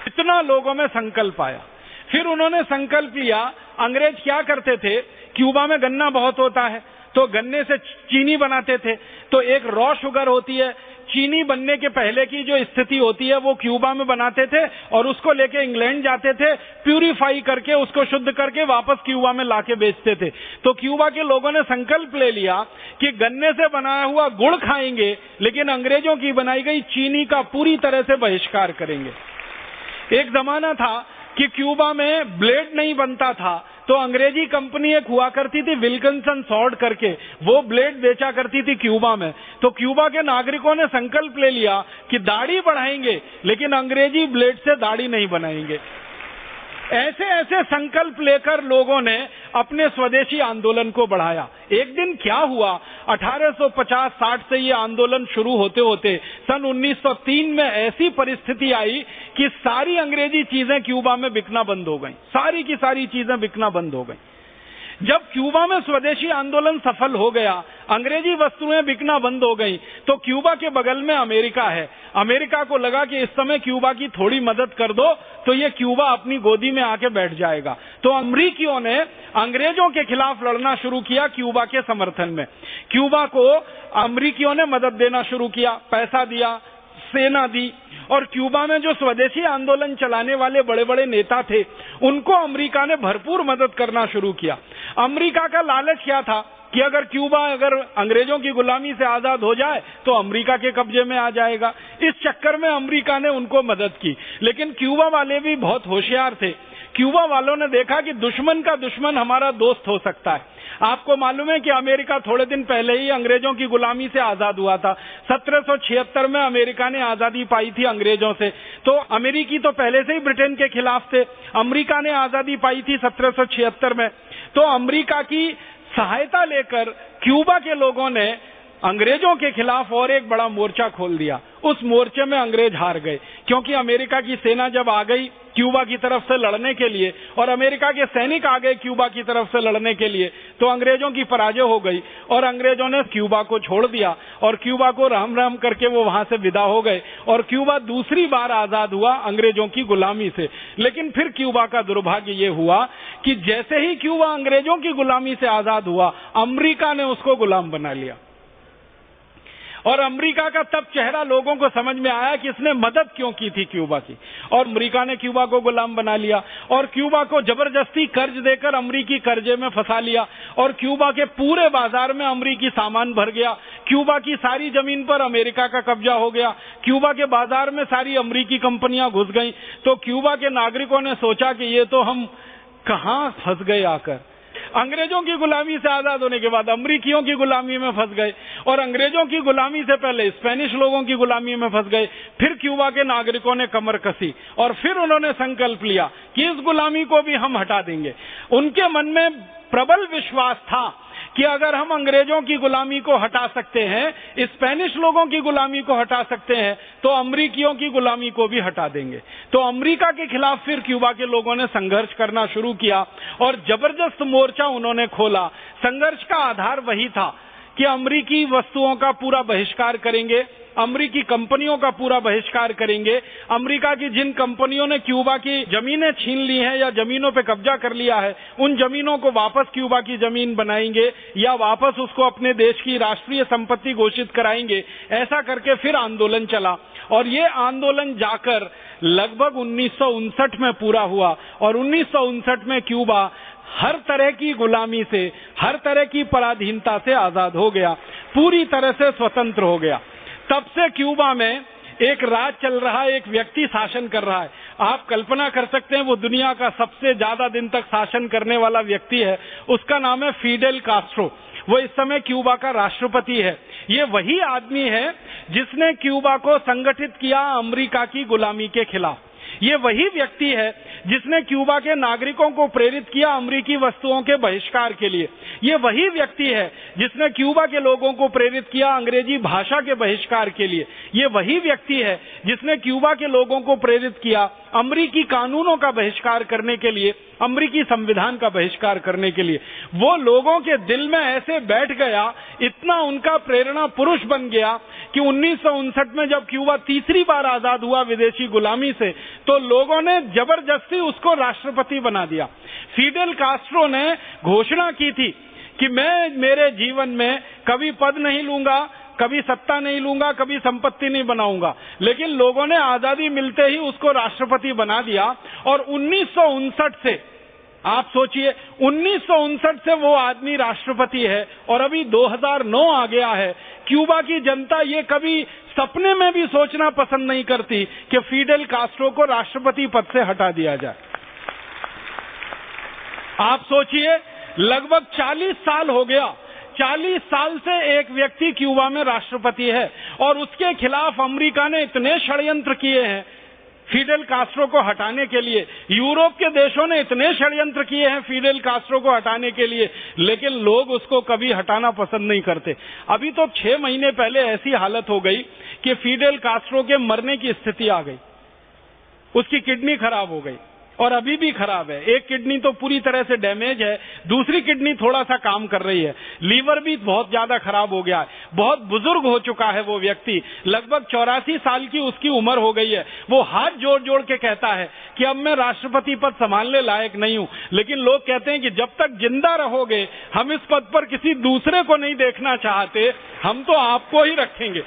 इतना लोगों में संकल्प आया। फिर उन्होंने संकल्प लिया, अंग्रेज क्या करते थे, क्यूबा में गन्ना बहुत होता है तो गन्ने से चीनी बनाते थे। तो एक रॉ शुगर होती है, चीनी बनने के पहले की जो स्थिति होती है वो क्यूबा में बनाते थे और उसको लेके इंग्लैंड जाते थे, प्यूरिफाई करके उसको शुद्ध करके वापस क्यूबा में लाके बेचते थे। तो क्यूबा के लोगों ने संकल्प ले लिया कि गन्ने से बनाया हुआ गुड़ खाएंगे लेकिन अंग्रेजों की बनाई गई चीनी का पूरी तरह से बहिष्कार करेंगे। एक जमाना था कि क्यूबा में ब्लेड नहीं बनता था तो अंग्रेजी कंपनी एक हुआ करती थी विल्किंसन सॉर्ड करके, वो ब्लेड बेचा करती थी क्यूबा में। तो क्यूबा के नागरिकों ने संकल्प ले लिया कि दाढ़ी बढ़ाएंगे लेकिन अंग्रेजी ब्लेड से दाढ़ी नहीं बनाएंगे। ऐसे ऐसे संकल्प लेकर लोगों ने अपने स्वदेशी आंदोलन को बढ़ाया। एक दिन क्या हुआ, 1850-60 से ये आंदोलन शुरू होते होते सन 1903 में ऐसी परिस्थिति आई कि सारी अंग्रेजी चीजें क्यूबा में बिकना बंद हो गई, सारी की सारी चीजें बिकना बंद हो गई। जब क्यूबा में स्वदेशी आंदोलन सफल हो गया, अंग्रेजी वस्तुएं बिकना बंद हो गई, तो क्यूबा के बगल में अमेरिका है। अमेरिका को लगा कि इस समय क्यूबा की थोड़ी मदद कर दो तो ये क्यूबा अपनी गोदी में आके बैठ जाएगा। तो अमेरिकियों ने अंग्रेजों के खिलाफ लड़ना शुरू किया क्यूबा के समर्थन में। क्यूबा को अमेरिकियों ने मदद देना शुरू किया, पैसा दिया, सेना दी, और क्यूबा में जो स्वदेशी आंदोलन चलाने वाले बड़े बड़े नेता थे उनको अमेरिका ने भरपूर मदद करना शुरू किया। अमेरिका का लालच क्या था कि अगर क्यूबा अगर अंग्रेजों की गुलामी से आजाद हो जाए तो अमेरिका के कब्जे में आ जाएगा। इस चक्कर में अमेरिका ने उनको मदद की। लेकिन क्यूबा वाले भी बहुत होशियार थे। क्यूबा वालों ने देखा कि दुश्मन का दुश्मन हमारा दोस्त हो सकता है। आपको मालूम है कि अमेरिका थोड़े दिन पहले ही अंग्रेजों की गुलामी से आजाद हुआ था। 1776 में अमेरिका ने आजादी पाई थी अंग्रेजों से। तो अमेरिकी तो पहले से ही ब्रिटेन के खिलाफ थे। अमेरिका ने आजादी पाई थी 1776 में। तो अमेरिका की सहायता लेकर क्यूबा के लोगों ने अंग्रेजों के खिलाफ और एक बड़ा मोर्चा खोल दिया। उस मोर्चे में अंग्रेज हार गए क्योंकि अमेरिका की सेना जब आ गई क्यूबा की तरफ से लड़ने के लिए और अमेरिका के सैनिक आ गए क्यूबा की तरफ से लड़ने के लिए, तो अंग्रेजों की पराजय हो गई और अंग्रेजों ने क्यूबा को छोड़ दिया और क्यूबा को राम राम करके वो वहां से विदा हो गए और क्यूबा दूसरी बार आजाद हुआ अंग्रेजों की गुलामी से। लेकिन फिर क्यूबा का दुर्भाग्य ये हुआ कि जैसे ही क्यूबा अंग्रेजों की गुलामी से आजाद हुआ, अमेरिका ने उसको गुलाम बना लिया और अमेरिका का तब चेहरा लोगों को समझ में आया कि इसने मदद क्यों की थी क्यूबा की, और अमेरिका ने क्यूबा को गुलाम बना लिया और क्यूबा को जबरदस्ती कर्ज देकर अमेरिकी कर्जे में फंसा लिया और क्यूबा के पूरे बाजार में अमेरिकी सामान भर गया। क्यूबा की सारी जमीन पर अमेरिका का कब्जा हो गया, क्यूबा के बाजार में सारी अमेरिकी कंपनियां घुस गईं। तो क्यूबा के नागरिकों ने सोचा कि ये तो हम कहां फंस गए आकर। अंग्रेजों की गुलामी से आजाद होने के बाद अमरीकियों की गुलामी में फंस गए और अंग्रेजों की गुलामी से पहले स्पेनिश लोगों की गुलामी में फंस गए। फिर क्यूबा के नागरिकों ने कमर कसी और फिर उन्होंने संकल्प लिया कि इस गुलामी को भी हम हटा देंगे। उनके मन में प्रबल विश्वास था कि अगर हम अंग्रेजों की गुलामी को हटा सकते हैं, स्पेनिश लोगों की गुलामी को हटा सकते हैं, तो अमरीकियों की गुलामी को भी हटा देंगे। तो अमेरिका के खिलाफ फिर क्यूबा के लोगों ने संघर्ष करना शुरू किया और जबरदस्त मोर्चा उन्होंने खोला। संघर्ष का आधार वही था कि अमरीकी वस्तुओं का पूरा बहिष्कार करेंगे, अमरीकी कंपनियों का पूरा बहिष्कार करेंगे। अमेरिका की जिन कंपनियों ने क्यूबा की जमीनें छीन ली हैं या जमीनों पे कब्जा कर लिया है, उन जमीनों को वापस क्यूबा की जमीन बनाएंगे या वापस उसको अपने देश की राष्ट्रीय संपत्ति घोषित कराएंगे। ऐसा करके फिर आंदोलन चला और ये आंदोलन जाकर लगभग 1959 में पूरा हुआ और 1959 में क्यूबा हर तरह की गुलामी से, हर तरह की पराधीनता से आजाद हो गया, पूरी तरह से स्वतंत्र हो गया। तब से क्यूबा में एक राज चल रहा है, एक व्यक्ति शासन कर रहा है। आप कल्पना कर सकते हैं वो दुनिया का सबसे ज्यादा दिन तक शासन करने वाला व्यक्ति है, उसका नाम है फिडेल कास्ट्रो। वो इस समय क्यूबा का राष्ट्रपति है। ये वही आदमी है जिसने क्यूबा को संगठित किया अमेरिका की गुलामी के खिलाफ। ये वही व्यक्ति है जिसने क्यूबा के नागरिकों को प्रेरित किया अमेरिकी वस्तुओं के बहिष्कार के लिए। ये वही व्यक्ति है जिसने क्यूबा के लोगों को प्रेरित किया अंग्रेजी भाषा के बहिष्कार के लिए। ये वही व्यक्ति है जिसने क्यूबा के लोगों को प्रेरित किया अमेरिकी कानूनों का बहिष्कार करने के लिए, अमेरिकी संविधान का बहिष्कार करने के लिए। वो लोगों के दिल में ऐसे बैठ गया, इतना उनका प्रेरणा पुरुष बन गया कि 1959 में जब क्यूबा तीसरी बार आजाद हुआ विदेशी गुलामी से, तो लोगों ने जबरदस्ती उसको राष्ट्रपति बना दिया। फिडेल कास्ट्रो ने घोषणा की थी कि मैं मेरे जीवन में कभी पद नहीं लूंगा, कभी सत्ता नहीं लूंगा, कभी संपत्ति नहीं बनाऊंगा, लेकिन लोगों ने आजादी मिलते ही उसको राष्ट्रपति बना दिया। और 1959 से, आप सोचिए, 1959 से वो आदमी राष्ट्रपति है और अभी 2009 आ गया है। क्यूबा की जनता ये कभी सपने में भी सोचना पसंद नहीं करती कि फिडेल कास्ट्रो को राष्ट्रपति पद से हटा दिया जाए। आप सोचिए, लगभग 40 साल हो गया, 40 साल से एक व्यक्ति क्यूबा में राष्ट्रपति है और उसके खिलाफ अमेरिका ने इतने षड्यंत्र किए हैं फिडेल कास्ट्रो को हटाने के लिए। यूरोप के देशों ने इतने षड्यंत्र किए हैं फिडेल कास्ट्रो को हटाने के लिए, लेकिन लोग उसको कभी हटाना पसंद नहीं करते। अभी तो 6 महीने पहले ऐसी हालत हो गई कि फिडेल कास्ट्रो के मरने की स्थिति आ गई। उसकी किडनी खराब हो गई और अभी भी खराब है। एक किडनी तो पूरी तरह से डैमेज है, दूसरी किडनी थोड़ा सा काम कर रही है, लीवर भी बहुत ज्यादा खराब हो गया है, बहुत बुजुर्ग हो चुका है वो व्यक्ति, लगभग 84 साल की उसकी उम्र हो गई है। वो हाथ जोड़ जोड़ के कहता है कि अब मैं राष्ट्रपति पद संभालने लायक नहीं हूं, लेकिन लोग कहते हैं कि जब तक जिंदा रहोगे हम इस पद पर किसी दूसरे को नहीं देखना चाहते, हम तो आपको ही रखेंगे।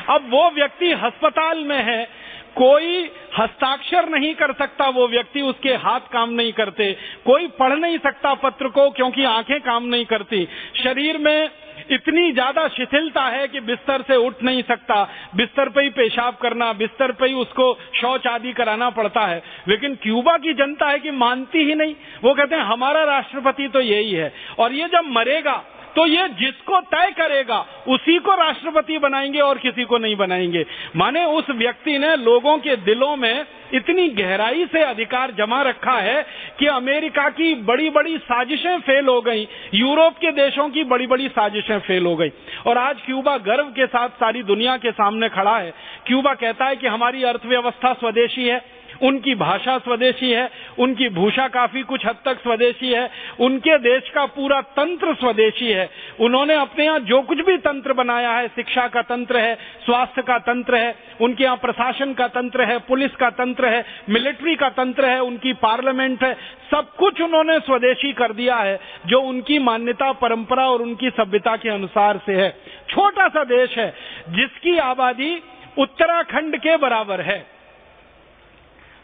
अब वो व्यक्ति अस्पताल में है, कोई हस्ताक्षर नहीं कर सकता, वो व्यक्ति, उसके हाथ काम नहीं करते, कोई पढ़ नहीं सकता पत्र को क्योंकि आंखें काम नहीं करती, शरीर में इतनी ज्यादा शिथिलता है कि बिस्तर से उठ नहीं सकता, बिस्तर पे ही पेशाब करना, बिस्तर पे ही उसको शौच आदि कराना पड़ता है। लेकिन क्यूबा की जनता है कि मानती ही नहीं, वो कहते हैं हमारा राष्ट्रपति तो यही है और ये जब मरेगा तो ये जिसको तय करेगा उसी को राष्ट्रपति बनाएंगे और किसी को नहीं बनाएंगे। माने उस व्यक्ति ने लोगों के दिलों में इतनी गहराई से अधिकार जमा रखा है कि अमेरिका की बड़ी बड़ी साजिशें फेल हो गई, यूरोप के देशों की बड़ी बड़ी साजिशें फेल हो गई और आज क्यूबा गर्व के साथ सारी दुनिया के सामने खड़ा है। क्यूबा कहता है कि हमारी अर्थव्यवस्था स्वदेशी है, उनकी भाषा स्वदेशी है, उनकी भूषा काफी कुछ हद तक स्वदेशी है, उनके देश का पूरा तंत्र स्वदेशी है। उन्होंने अपने यहाँ जो कुछ भी तंत्र बनाया है, शिक्षा का तंत्र है, स्वास्थ्य का तंत्र है, उनके यहाँ प्रशासन का तंत्र है, पुलिस का तंत्र है, मिलिट्री का तंत्र है, उनकी पार्लियामेंट है, सब कुछ उन्होंने स्वदेशी कर दिया है, जो उनकी मान्यता, परंपरा और उनकी सभ्यता के अनुसार से है। छोटा सा देश है जिसकी आबादी उत्तराखंड के बराबर है,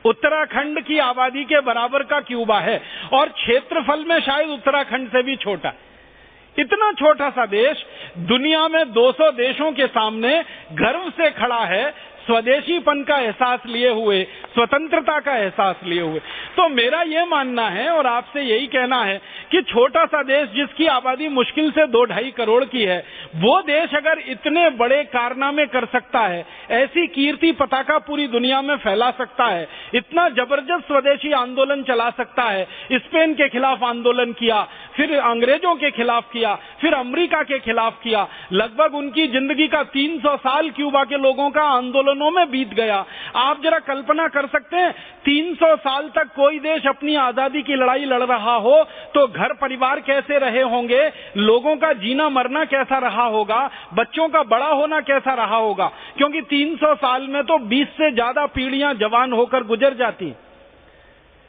उत्तराखंड की आबादी के बराबर का क्यूबा है, और क्षेत्रफल में शायद उत्तराखंड से भी छोटा। इतना छोटा सा देश दुनिया में 200 देशों के सामने गर्व से खड़ा है, स्वदेशीपन का एहसास लिए हुए, स्वतंत्रता का एहसास लिए हुए। तो मेरा यह मानना है और आपसे यही कहना है कि छोटा सा देश जिसकी आबादी मुश्किल से 2-2.5 करोड़ की है, वो देश अगर इतने बड़े कारनामे कर सकता है, ऐसी कीर्ति पताका पूरी दुनिया में फैला सकता है, इतना जबरदस्त स्वदेशी आंदोलन चला सकता है, स्पेन के खिलाफ आंदोलन किया, फिर अंग्रेजों के खिलाफ किया, फिर अमेरिका के खिलाफ किया, लगभग उनकी जिंदगी का 300 साल क्यूबा के लोगों का आंदोलन में बीत गया। आप जरा कल्पना कर सकते हैं, 300 साल तक कोई देश अपनी आजादी की लड़ाई लड़ रहा हो तो घर परिवार कैसे रहे होंगे, लोगों का जीना मरना कैसा रहा होगा, बच्चों का बड़ा होना कैसा रहा होगा, क्योंकि 300 साल में तो 20 से ज्यादा पीढ़ियां जवान होकर गुजर जाती,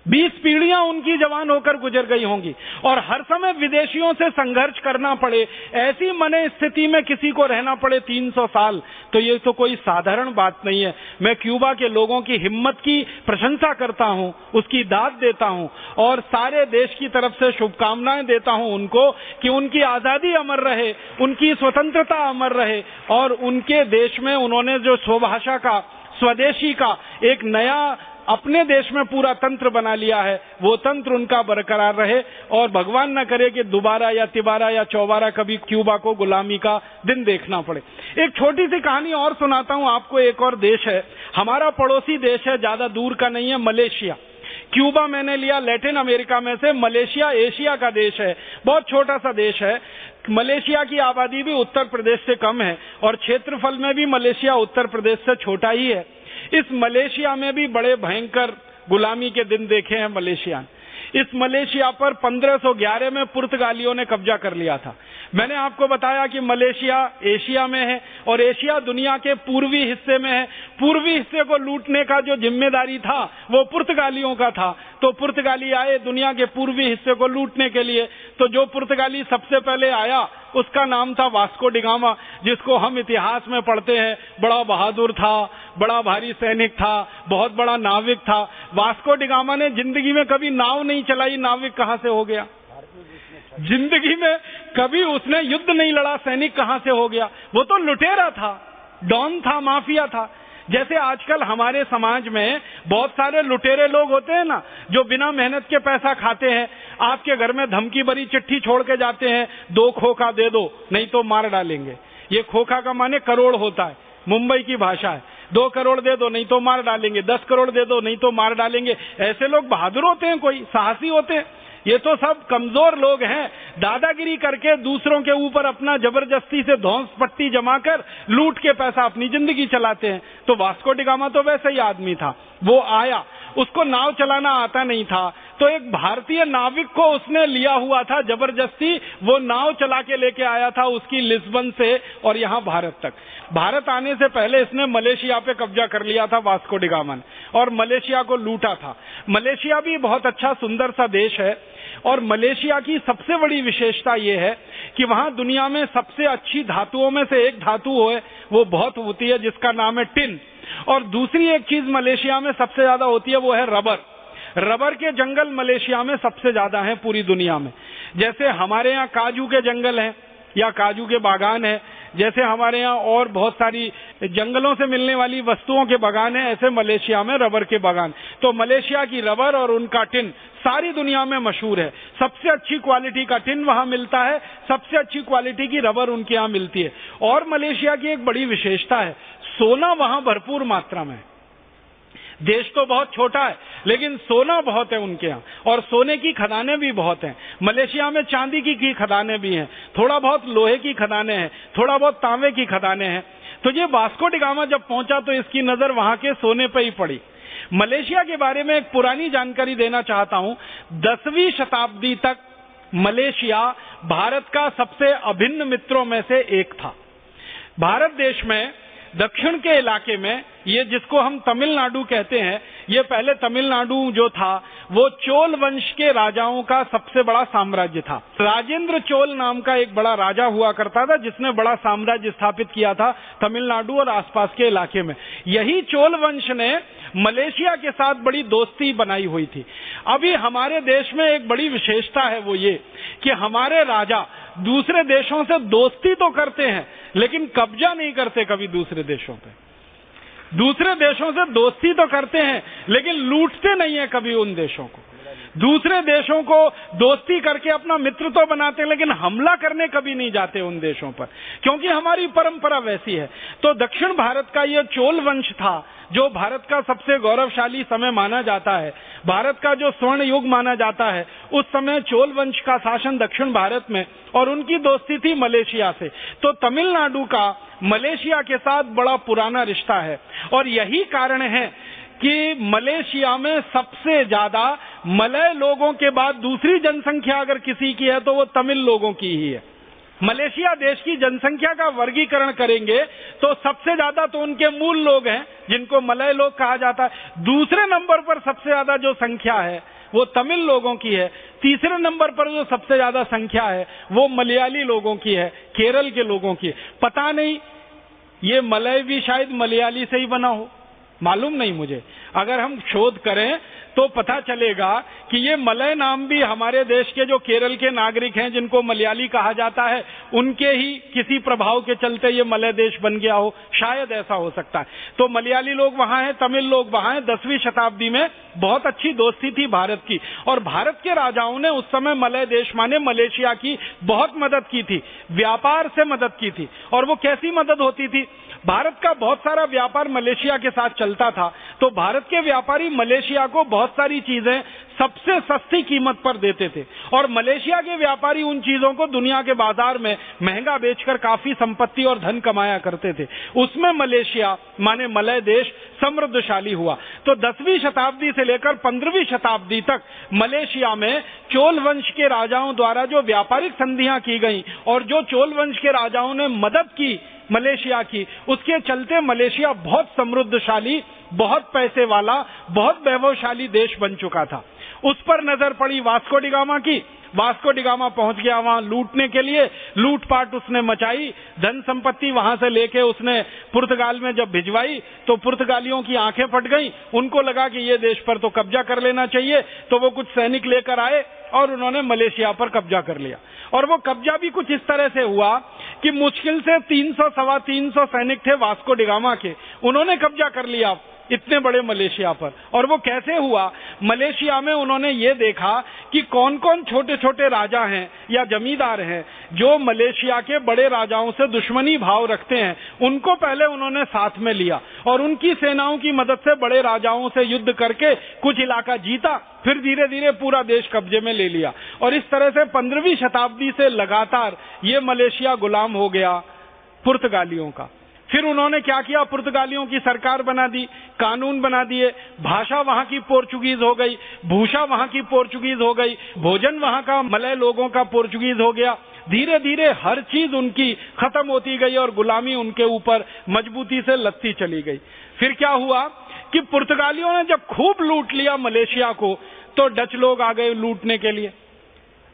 20 पीढ़ियां उनकी जवान होकर गुजर गई होंगी, और हर समय विदेशियों से संघर्ष करना पड़े, ऐसी मन स्थिति में किसी को रहना पड़े 300 साल, तो ये तो कोई साधारण बात नहीं है। मैं क्यूबा के लोगों की हिम्मत की प्रशंसा करता हूं, उसकी दाद देता हूं, और सारे देश की तरफ से शुभकामनाएं देता हूं उनको कि उनकी आजादी अमर रहे, उनकी स्वतंत्रता अमर रहे, और उनके देश में उन्होंने जो स्वभाषा का, स्वदेशी का एक नया अपने देश में पूरा तंत्र बना लिया है, वो तंत्र उनका बरकरार रहे, और भगवान न करे कि दोबारा या तिबारा या चौबारा कभी क्यूबा को गुलामी का दिन देखना पड़े। एक छोटी सी कहानी और सुनाता हूं आपको। एक और देश है, हमारा पड़ोसी देश है, ज्यादा दूर का नहीं है, मलेशिया। क्यूबा मैंने लिया लैटिन अमेरिका में से, मलेशिया एशिया का देश है, बहुत छोटा सा देश है। मलेशिया की आबादी भी उत्तर प्रदेश से कम है, और क्षेत्रफल में भी मलेशिया उत्तर प्रदेश से छोटा ही है। इस मलेशिया में भी बड़े भयंकर गुलामी के दिन देखे हैं मलेशिया। इस मलेशिया पर 1511 में पुर्तगालियों ने कब्जा कर लिया था। मैंने आपको बताया कि मलेशिया एशिया में है, और एशिया दुनिया के पूर्वी हिस्से में है। पूर्वी हिस्से को लूटने का जो जिम्मेदारी था वो पुर्तगालियों का था। तो पुर्तगाली आए दुनिया के पूर्वी हिस्से को लूटने के लिए। तो जो पुर्तगाली सबसे पहले आया उसका नाम था वास्को डिगामा, जिसको हम इतिहास में पढ़ते हैं, बड़ा बहादुर था, बड़ा भारी सैनिक था, बहुत बड़ा नाविक था। वास्को डिगामा ने जिंदगी में कभी नाव नहीं चलाई, नाविक कहां से हो गया? जिंदगी में कभी उसने युद्ध नहीं लड़ा, सैनिक कहां से हो गया? वो तो लुटेरा था, डॉन था, माफिया था। जैसे आजकल हमारे समाज में बहुत सारे लुटेरे लोग होते हैं ना, जो बिना मेहनत के पैसा खाते हैं, आपके घर में धमकी भरी चिट्ठी छोड़ के जाते हैं, 2 खोखा दे दो नहीं तो मार डालेंगे। ये खोखा का माने करोड़ होता है, मुंबई की भाषा है। 2 करोड़ दे दो नहीं तो मार डालेंगे, 10 करोड़ दे दो नहीं तो मार डालेंगे। ऐसे लोग बहादुर होते हैं, कोई साहसी होते हैं? ये तो सब कमजोर लोग हैं, दादागिरी करके दूसरों के ऊपर अपना जबरदस्ती से धौंस पट्टी जमा कर लूट के पैसा अपनी जिंदगी चलाते हैं। तो वास्को डिगामा तो वैसा ही आदमी था। वो आया, उसको नाव चलाना आता नहीं था, तो एक भारतीय नाविक को उसने लिया हुआ था जबरदस्ती, वो नाव चला के लेके आया था उसकी लिस्बन से और यहाँ भारत तक। भारत आने से पहले इसने मलेशिया पे कब्जा कर लिया था वास्को डिगामा ने, और मलेशिया को लूटा था। मलेशिया भी बहुत अच्छा सुंदर सा देश है, और मलेशिया की सबसे बड़ी विशेषता यह है कि वहां दुनिया में सबसे अच्छी धातुओं में से एक धातु है, वो बहुत होती है, जिसका नाम है टिन। और दूसरी एक चीज मलेशिया में सबसे ज्यादा होती है, वो है रबर। रबर के जंगल मलेशिया में सबसे ज्यादा हैं पूरी दुनिया में। जैसे हमारे यहाँ काजू के जंगल हैं या काजू के बागान है, जैसे हमारे यहाँ और बहुत सारी जंगलों से मिलने वाली वस्तुओं के बागान है, ऐसे मलेशिया में रबर के बागान। तो मलेशिया की रबर और उनका टिन सारी दुनिया में मशहूर है। सबसे अच्छी क्वालिटी का टिन वहां मिलता है, सबसे अच्छी क्वालिटी की रबर उनके यहाँ मिलती है। और मलेशिया की एक बड़ी विशेषता है, सोना वहां भरपूर मात्रा में है। देश तो बहुत छोटा है लेकिन सोना बहुत है उनके यहाँ, और सोने की खदानें भी बहुत हैं। मलेशिया में चांदी की खदानें भी हैं, थोड़ा बहुत लोहे की खदानें हैं, थोड़ा बहुत तांबे की खदानें हैं। तो ये वास्को डिगामा जब पहुंचा तो इसकी नजर वहां के सोने पे ही पड़ी। मलेशिया के बारे में एक पुरानी जानकारी देना चाहता हूं। 10वीं शताब्दी तक मलेशिया भारत का सबसे अभिन्न मित्रों में से एक था। भारत देश में दक्षिण के इलाके में, ये जिसको हम तमिलनाडु कहते हैं, ये पहले तमिलनाडु जो था वो चोल वंश के राजाओं का सबसे बड़ा साम्राज्य था। राजेंद्र चोल नाम का एक बड़ा राजा हुआ करता था जिसने बड़ा साम्राज्य स्थापित किया था तमिलनाडु और आसपास के इलाके में। यही चोल वंश ने मलेशिया के साथ बड़ी दोस्ती बनाई हुई थी। अभी हमारे देश में एक बड़ी विशेषता है, वो ये कि हमारे राजा दूसरे देशों से दोस्ती तो करते हैं लेकिन कब्जा नहीं करते कभी दूसरे देशों पे। दूसरे देशों से दोस्ती तो करते हैं लेकिन लूटते नहीं है कभी उन देशों को। दूसरे देशों को दोस्ती करके अपना मित्र तो बनाते हैं लेकिन हमला करने कभी नहीं जाते उन देशों पर, क्योंकि हमारी परंपरा वैसी है। तो दक्षिण भारत का ये चोल वंश था जो भारत का सबसे गौरवशाली समय माना जाता है, भारत का जो स्वर्ण युग माना जाता है। उस समय चोल वंश का शासन दक्षिण भारत में, और उनकी दोस्ती थी मलेशिया से। तो तमिलनाडु का मलेशिया के साथ बड़ा पुराना रिश्ता है, और यही कारण है कि मलेशिया में सबसे ज्यादा मलय लोगों के बाद दूसरी जनसंख्या अगर किसी की है तो वो तमिल लोगों की ही है। मलेशिया देश की जनसंख्या का वर्गीकरण करेंगे तो सबसे ज्यादा तो उनके मूल लोग हैं जिनको मलय लोग कहा जाता है। दूसरे नंबर पर सबसे ज्यादा जो संख्या है वो तमिल लोगों की है। तीसरे नंबर पर जो सबसे ज्यादा संख्या है वो मलयाली लोगों की है, केरल के लोगों की। पता नहीं ये मलय भी शायद मलयाली से ही बना हो, मालूम नहीं मुझे। अगर हम शोध करें तो पता चलेगा कि ये मलय नाम भी हमारे देश के जो केरल के नागरिक हैं जिनको मलयाली कहा जाता है, उनके ही किसी प्रभाव के चलते ये मलय देश बन गया हो, शायद ऐसा हो सकता है। तो मलयाली लोग वहां हैं, तमिल लोग वहां हैं। 10वीं शताब्दी में बहुत अच्छी दोस्ती थी भारत की, और भारत के राजाओं ने उस समय मलय देश माने मलेशिया की बहुत मदद की थी, व्यापार से मदद की थी। और वो कैसी मदद होती थी? भारत का बहुत सारा व्यापार मलेशिया के साथ चलता था, तो भारत के व्यापारी मलेशिया को बहुत सारी चीजें सबसे सस्ती कीमत पर देते थे, और मलेशिया के व्यापारी उन चीजों को दुनिया के बाजार में महंगा बेचकर काफी संपत्ति और धन कमाया करते थे। उसमें मलेशिया माने मलय देश समृद्धशाली हुआ। तो 10वीं शताब्दी से लेकर 15वीं शताब्दी तक मलेशिया में चोल वंश के राजाओं द्वारा जो व्यापारिक संधियां की गई और जो चोल वंश के राजाओं ने मदद की मलेशिया की, उसके चलते मलेशिया बहुत समृद्धशाली, बहुत पैसे वाला, बहुत वैभवशाली देश बन चुका था। उस पर नजर पड़ी वास्को डी गामा की। वास्को डी गामा पहुंच गया वहां लूटने के लिए, लूटपाट उसने मचाई, धन संपत्ति वहां से लेके उसने पुर्तगाल में जब भिजवाई तो पुर्तगालियों की आंखें फट गईं। उनको लगा कि ये देश पर तो कब्जा कर लेना चाहिए, तो वो कुछ सैनिक लेकर आए और उन्होंने मलेशिया पर कब्जा कर लिया। और वो कब्जा भी कुछ इस तरह से हुआ कि मुश्किल से 300 सवा 300 सैनिक थे वास्को डी गामा के, उन्होंने कब्जा कर लिया इतने बड़े मलेशिया पर। और वो कैसे हुआ? मलेशिया में उन्होंने ये देखा कि कौन कौन छोटे छोटे राजा हैं या जमींदार हैं जो मलेशिया के बड़े राजाओं से दुश्मनी भाव रखते हैं, उनको पहले उन्होंने साथ में लिया और उनकी सेनाओं की मदद से बड़े राजाओं से युद्ध करके कुछ इलाका जीता, फिर धीरे धीरे पूरा देश कब्जे में ले लिया। और इस तरह से 15वीं शताब्दी से लगातार ये मलेशिया गुलाम हो गया पुर्तगालियों का। फिर उन्होंने क्या किया? पुर्तगालियों की सरकार बना दी, कानून बना दिए, भाषा वहां की पोर्चुगीज हो गई, भूषा वहां की पोर्चुगीज हो गई, भोजन वहां का मलय लोगों का पोर्चुगीज हो गया। धीरे धीरे हर चीज उनकी खत्म होती गई और गुलामी उनके ऊपर मजबूती से लदती चली गई। फिर क्या हुआ कि पुर्तगालियों ने जब खूब लूट लिया मलेशिया को, तो डच लोग आ गए लूटने के लिए।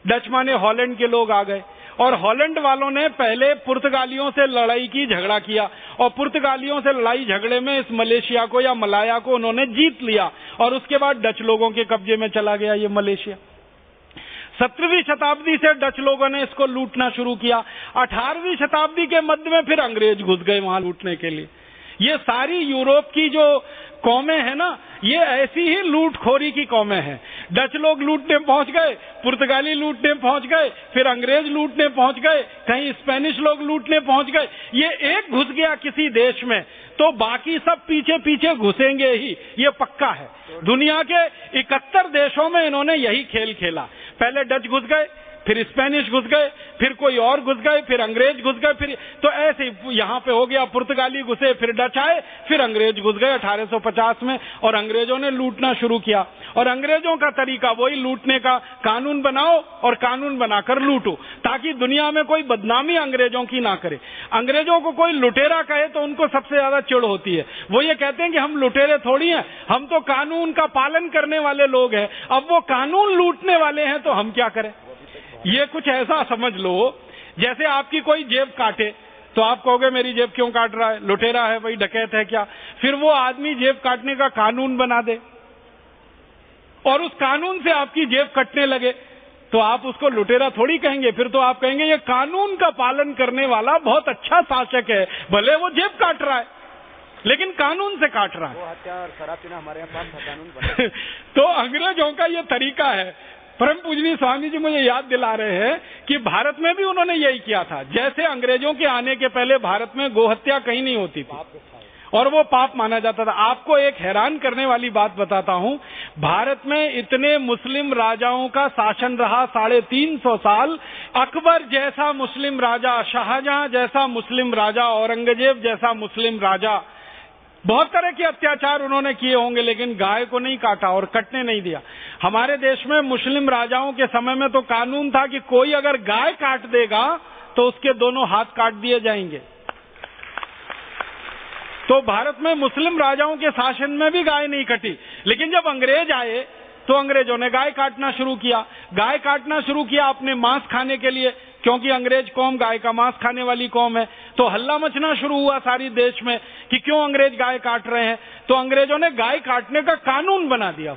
डच माने हॉलैंड के लोग आ गए, और हॉलैंड वालों ने पहले पुर्तगालियों से लड़ाई की, झगड़ा किया, और पुर्तगालियों से लड़ाई झगड़े में इस मलेशिया को या मलाया को उन्होंने जीत लिया, और उसके बाद डच लोगों के कब्जे में चला गया ये मलेशिया। 17वीं शताब्दी से डच लोगों ने इसको लूटना शुरू किया। 18वीं शताब्दी के मध्य में फिर अंग्रेज घुस गए वहां लूटने के लिए। ये सारी यूरोप की जो कौमें हैं ना, ये ऐसी ही लूटखोरी की कौमें हैं। डच लोग लूटने पहुंच गए, पुर्तगाली लूटने पहुंच गए, फिर अंग्रेज लूटने पहुंच गए, कहीं स्पेनिश लोग लूटने पहुंच गए। ये एक घुस गया किसी देश में तो बाकी सब पीछे पीछे घुसेंगे ही, ये पक्का है। दुनिया के 71 देशों में इन्होंने यही खेल खेला। पहले डच घुस गए, फिर स्पेनिश घुस गए, फिर कोई और घुस गए, फिर अंग्रेज घुस गए, फिर तो ऐसे यहाँ पे हो गया, पुर्तगाली घुसे, फिर डच आए, फिर अंग्रेज घुस गए 1850 में, और अंग्रेजों ने लूटना शुरू किया। और अंग्रेजों का तरीका वही, लूटने का, कानून बनाओ और कानून बनाकर लूटो, ताकि दुनिया में कोई बदनामी अंग्रेजों की ना करे। अंग्रेजों को कोई लुटेरा कहे तो उनको सबसे ज्यादा चिढ़ होती है। वो ये कहते हैं कि हम लुटेरे थोड़ी हैं, हम तो कानून का पालन करने वाले लोग हैं। अब वो कानून लूटने वाले हैं तो हम क्या करें। ये कुछ ऐसा समझ लो जैसे आपकी कोई जेब काटे तो आप कहोगे मेरी जेब क्यों काट रहा है, लुटेरा है, वही डकैत है क्या। फिर वो आदमी जेब काटने का कानून बना दे और उस कानून से आपकी जेब कटने लगे तो आप उसको लुटेरा थोड़ी कहेंगे। फिर तो आप कहेंगे ये कानून का पालन करने वाला बहुत अच्छा शासक है, भले वो जेब काट रहा है लेकिन कानून से काट रहा है। वो हत्या और शराब पीना हमारे यहाँ पाप का कानून बना। तो अंग्रेजों का ये तरीका है। परम पूजनीय स्वामी जी मुझे याद दिला रहे हैं कि भारत में भी उन्होंने यही किया था। जैसे अंग्रेजों के आने के पहले भारत में गोहत्या कहीं नहीं होती थी और वो पाप माना जाता था। आपको एक हैरान करने वाली बात बताता हूं, भारत में इतने मुस्लिम राजाओं का शासन रहा 350 साल। अकबर जैसा मुस्लिम राजा, शाहजहां जैसा मुस्लिम राजा, औरंगजेब जैसा मुस्लिम राजा, बहुत तरह के अत्याचार उन्होंने किए होंगे लेकिन गाय को नहीं काटा और कटने नहीं दिया। हमारे देश में मुस्लिम राजाओं के समय में तो कानून था कि कोई अगर गाय काट देगा तो उसके दोनों हाथ काट दिए जाएंगे। तो भारत में मुस्लिम राजाओं के शासन में भी गाय नहीं कटी, लेकिन जब अंग्रेज आए तो अंग्रेजों ने गाय काटना शुरू किया। गाय काटना शुरू किया अपने मांस खाने के लिए, क्योंकि अंग्रेज कौम गाय का मांस खाने वाली कौम है। तो हल्ला मचना शुरू हुआ सारी देश में कि क्यों अंग्रेज गाय काट रहे हैं। तो अंग्रेजों ने गाय काटने का कानून बना दिया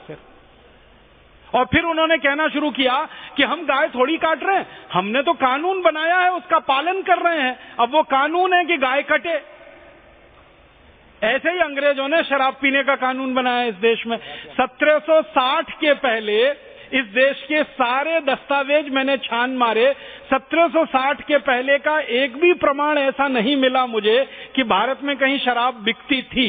और फिर उन्होंने कहना शुरू किया कि हम गाय थोड़ी काट रहे हैं, हमने तो कानून बनाया है, उसका पालन कर रहे हैं। अब वो कानून है कि गाय कटे। ऐसे ही अंग्रेजों ने शराब पीने का कानून बनाया इस देश में। 1760 के पहले इस देश के सारे दस्तावेज मैंने छान मारे, 1760 के पहले का एक भी प्रमाण ऐसा नहीं मिला मुझे कि भारत में कहीं शराब बिकती थी।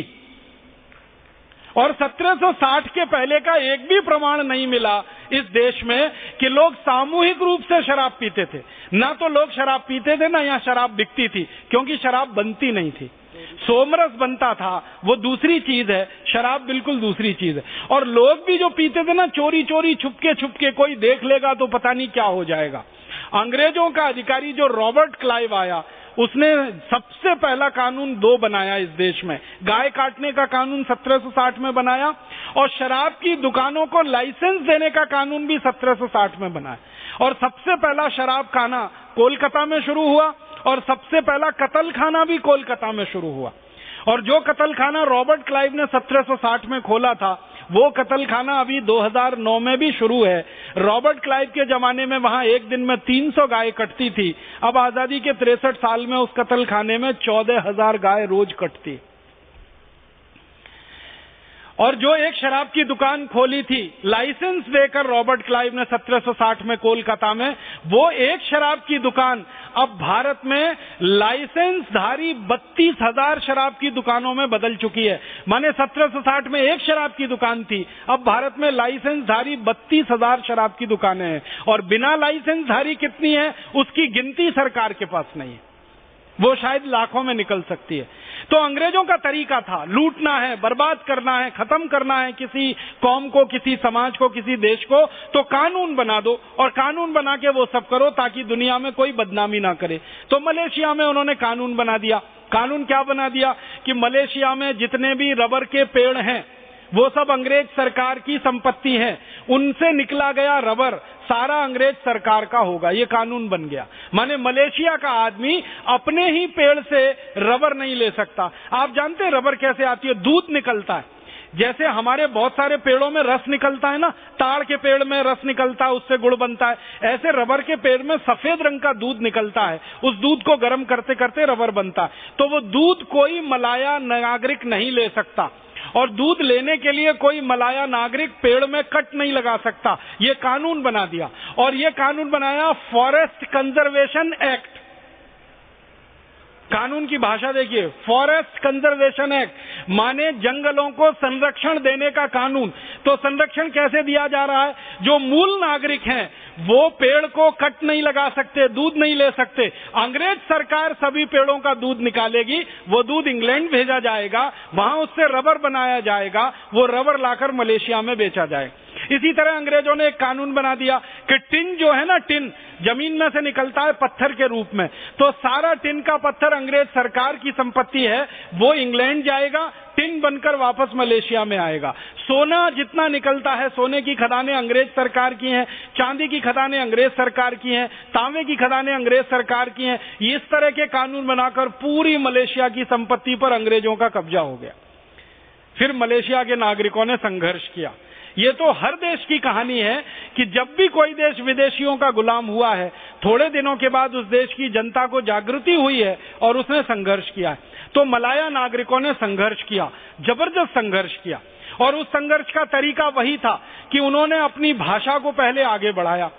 और 1760 के पहले का एक भी प्रमाण नहीं मिला इस देश में कि लोग सामूहिक रूप से शराब पीते थे। ना तो लोग शराब पीते थे, ना यहाँ शराब बिकती थी, क्योंकि शराब बनती नहीं थी। सोमरस बनता था, वो दूसरी चीज है, शराब बिल्कुल दूसरी चीज है। और लोग भी जो पीते थे ना, चोरी चोरी छुपके, कोई देख लेगा तो पता नहीं क्या हो जाएगा। अंग्रेजों का अधिकारी जो रॉबर्ट क्लाइव आया, उसने सबसे पहला कानून 2 बनाया इस देश में। गाय काटने का कानून 1760 में बनाया और शराब की दुकानों को लाइसेंस देने का कानून भी 1760 में बनाया। और सबसे पहला शराब खाना कोलकाता में शुरू हुआ और सबसे पहला कत्ल खाना भी कोलकाता में शुरू हुआ। और जो कत्ल खाना रॉबर्ट क्लाइव ने 1760 में खोला था, वो कत्ल खाना अभी 2009 में भी शुरू है। रॉबर्ट क्लाइव के जमाने में वहां एक दिन में 300 गाय कटती थी। अब आजादी के 63 साल में उस कत्ल खाने में 14,000 गाय रोज कटती। और जो एक शराब की दुकान खोली थी लाइसेंस देकर रॉबर्ट क्लाइव ने 1760 में कोलकाता में, वो एक शराब की दुकान अब भारत में लाइसेंसधारी 32,000 शराब की दुकानों में बदल चुकी है। माने 1760 में एक शराब की दुकान थी, अब भारत में लाइसेंसधारी 32,000 शराब की दुकानें हैं। और बिना लाइसेंसधारी कितनी है उसकी गिनती सरकार के पास नहीं है, वो शायद लाखों में निकल सकती है। तो अंग्रेजों का तरीका था लूटना है, बर्बाद करना है, खत्म करना है किसी कौम को, किसी समाज को, किसी देश को, तो कानून बना दो और कानून बना के वो सब करो ताकि दुनिया में कोई बदनामी ना करे। तो मलेशिया में उन्होंने कानून बना दिया। कानून क्या बना दिया कि मलेशिया में जितने भी रबर के पेड़ हैं वो सब अंग्रेज सरकार की संपत्ति है, उनसे निकला गया रबर सारा अंग्रेज सरकार का होगा, ये कानून बन गया। माने मलेशिया का आदमी अपने ही पेड़ से रबर नहीं ले सकता। आप जानते हैं रबर कैसे आती है? दूध निकलता है। जैसे हमारे बहुत सारे पेड़ों में रस निकलता है ना, ताड़ के पेड़ में रस निकलता है, उससे गुड़ बनता है, ऐसे रबर के पेड़ में सफेद रंग का दूध निकलता है। उस दूध को गर्म करते करते रबर बनता है। तो वो दूध कोई मलाया नागरिक नहीं ले सकता और दूध लेने के लिए कोई मलाया नागरिक पेड़ में कट नहीं लगा सकता। ये कानून बना दिया। और ये कानून बनाया फॉरेस्ट कंजर्वेशन एक्ट। कानून की भाषा देखिए, फॉरेस्ट कंजर्वेशन एक्ट माने जंगलों को संरक्षण देने का कानून। तो संरक्षण कैसे दिया जा रहा है? जो मूल नागरिक हैं वो पेड़ को कट नहीं लगा सकते, दूध नहीं ले सकते। अंग्रेज सरकार सभी पेड़ों का दूध निकालेगी, वो दूध इंग्लैंड भेजा जाएगा, वहां उससे रबर बनाया जाएगा, वो रबर लाकर मलेशिया में बेचा जाएगा। इसी तरह अंग्रेजों ने एक कानून बना दिया कि टिन जो है ना, टिन जमीन में से निकलता है पत्थर के रूप में, तो सारा टिन का पत्थर अंग्रेज सरकार की संपत्ति है, वो इंग्लैंड जाएगा, टिन बनकर वापस मलेशिया में आएगा। सोना जितना निकलता है, सोने की खदानें अंग्रेज सरकार की हैं, चांदी की खदानें अंग्रेज सरकार की हैं, तांबे की खदानें अंग्रेज सरकार की हैं। इस तरह के कानून बनाकर पूरी मलेशिया की संपत्ति पर अंग्रेजों का कब्जा हो गया। फिर मलेशिया के नागरिकों ने संघर्ष किया। ये तो हर देश की कहानी है कि जब भी कोई देश विदेशियों का गुलाम हुआ है, थोड़े दिनों के बाद उस देश की जनता को जागृति हुई है और उसने संघर्ष किया है। तो मलाया नागरिकों ने संघर्ष किया, जबरदस्त संघर्ष किया, और उस संघर्ष का तरीका वही था कि उन्होंने अपनी भाषा को पहले आगे बढ़ाया।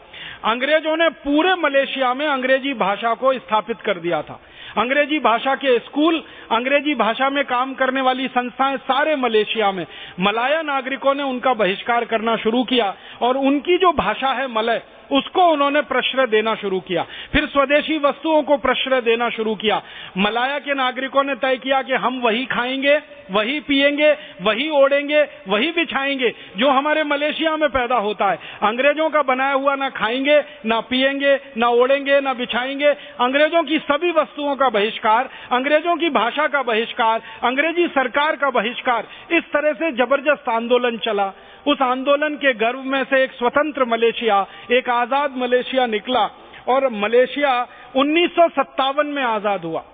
अंग्रेजों ने पूरे मलेशिया में अंग्रेजी भाषा को स्थापित कर दिया था। अंग्रेजी भाषा के स्कूल, अंग्रेजी भाषा में काम करने वाली संस्थाएं सारे मलेशिया में, मलाया नागरिकों ने उनका बहिष्कार करना शुरू किया और उनकी जो भाषा है मलय, उसको उन्होंने प्रश्रय देना शुरू किया। फिर स्वदेशी वस्तुओं को प्रश्रय देना शुरू किया। मलाया के नागरिकों ने तय किया कि हम वही खाएंगे, वही पिएंगे, वही ओढ़ेंगे, वही बिछाएंगे जो हमारे मलेशिया में पैदा होता है। अंग्रेजों का बनाया हुआ ना खाएंगे, ना पिएंगे, ना ओढ़ेंगे, ना बिछाएंगे। अंग्रेजों की सभी वस्तुओं का बहिष्कार, अंग्रेजों की भाषा का बहिष्कार, अंग्रेजी सरकार का बहिष्कार। इस तरह से जबरदस्त आंदोलन चला। उस आंदोलन के गर्भ में से एक स्वतंत्र मलेशिया, एक आजाद मलेशिया निकला और मलेशिया 1957 में आजाद हुआ।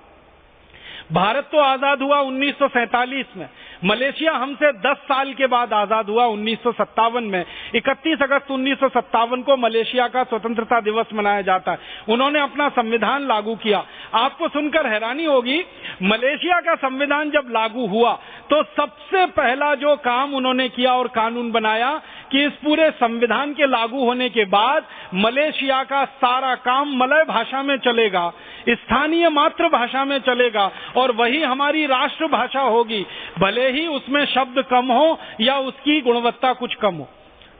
भारत तो आजाद हुआ 1947 में, मलेशिया हमसे 10 साल के बाद आजाद हुआ 1957 में। 31 अगस्त 1957 को मलेशिया का स्वतंत्रता दिवस मनाया जाता है। उन्होंने अपना संविधान लागू किया। आपको सुनकर हैरानी होगी, मलेशिया का संविधान जब लागू हुआ तो सबसे पहला जो काम उन्होंने किया और कानून बनाया कि इस पूरे संविधान के लागू होने के बाद मलेशिया का सारा काम मलय भाषा में चलेगा, स्थानीय मातृभाषा में चलेगा और वही हमारी राष्ट्रभाषा होगी, भले ही उसमें शब्द कम हो या उसकी गुणवत्ता कुछ कम हो।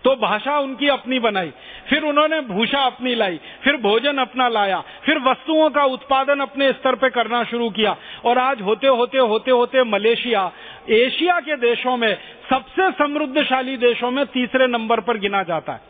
तो भाषा उनकी अपनी बनाई, फिर उन्होंने भूषा अपनी लाई, फिर भोजन अपना लाया, फिर वस्तुओं का उत्पादन अपने स्तर पे करना शुरू किया और आज होते होते मलेशिया एशिया के देशों में सबसे समृद्धशाली देशों में तीसरे नंबर पर गिना जाता है।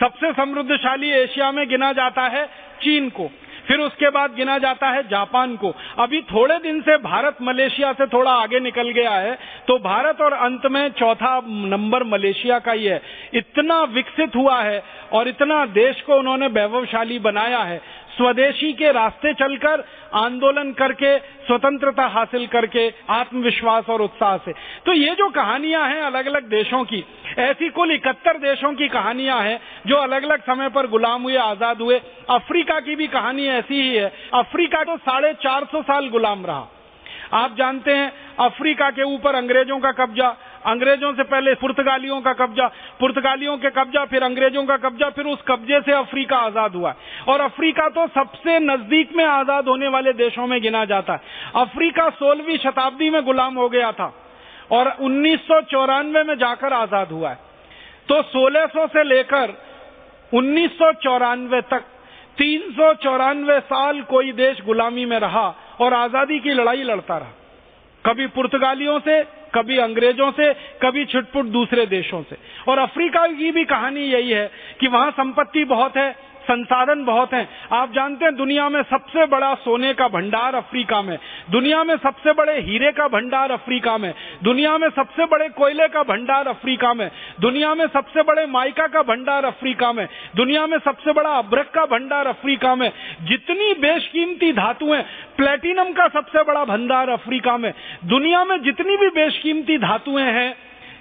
सबसे समृद्धशाली एशिया में गिना जाता है चीन को, फिर उसके बाद गिना जाता है जापान को। अभी थोड़े दिन से भारत मलेशिया से थोड़ा आगे निकल गया है, तो भारत और अंत में चौथा नंबर मलेशिया का ही है। इतना विकसित हुआ है और इतना देश को उन्होंने वैभवशाली बनाया है, स्वदेशी के रास्ते चलकर, आंदोलन करके, स्वतंत्रता हासिल करके, आत्मविश्वास और उत्साह से। तो ये जो कहानियां हैं अलग अलग देशों की, ऐसी कुल 71 देशों की कहानियां हैं जो अलग अलग समय पर गुलाम हुए, आजाद हुए। अफ्रीका की भी कहानी ऐसी ही है। अफ्रीका तो 450 साल गुलाम रहा। आप जानते हैं अफ्रीका के ऊपर अंग्रेजों का कब्जा, अंग्रेजों से पहले पुर्तगालियों का कब्जा, पुर्तगालियों के कब्जा, फिर अंग्रेजों का कब्जा, फिर उस कब्जे से अफ्रीका आजाद हुआ। और अफ्रीका तो सबसे नजदीक में आजाद होने वाले देशों में गिना जाता है। अफ्रीका 16वीं शताब्दी में गुलाम हो गया था और 1994 में जाकर आजाद हुआ है। तो 1600 से लेकर 1994 तक 394 साल कोई देश गुलामी में रहा और आजादी की लड़ाई लड़ता रहा, कभी पुर्तगालियों से, कभी अंग्रेजों से, कभी छिटपुट दूसरे देशों से। और अफ्रीका की भी कहानी यही है कि वहां संपत्ति बहुत है, संसाधन बहुत हैं। आप जानते हैं दुनिया में सबसे बड़ा सोने का भंडार अफ्रीका में, दुनिया में सबसे बड़े हीरे का भंडार अफ्रीका में, दुनिया में सबसे बड़े कोयले का भंडार अफ्रीका में, दुनिया में सबसे बड़े माइका का भंडार अफ्रीका में, दुनिया में सबसे बड़ा अभ्रक का भंडार अफ्रीका में। जितनी बेशकीमती धातुएं, प्लेटिनम का सबसे बड़ा भंडार अफ्रीका में। दुनिया में जितनी भी बेशकीमती धातुएं हैं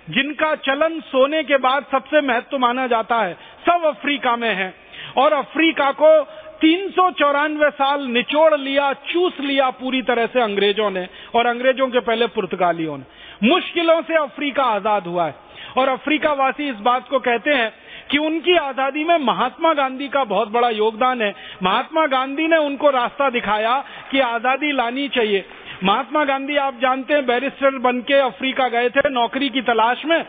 जिनका चलन सोने के बाद सबसे महत्व माना जाता है, सब अफ्रीका में है। और अफ्रीका को 394 साल निचोड़ लिया, चूस लिया पूरी तरह से अंग्रेजों ने, और अंग्रेजों के पहले पुर्तगालियों ने। मुश्किलों से अफ्रीका आजाद हुआ है और अफ्रीका वासी इस बात को कहते हैं कि उनकी आजादी में महात्मा गांधी का बहुत बड़ा योगदान है। महात्मा गांधी ने उनको रास्ता दिखाया कि आजादी लानी चाहिए। महात्मा गांधी आप जानते हैं बैरिस्टर बनके अफ्रीका गए थे नौकरी की तलाश में,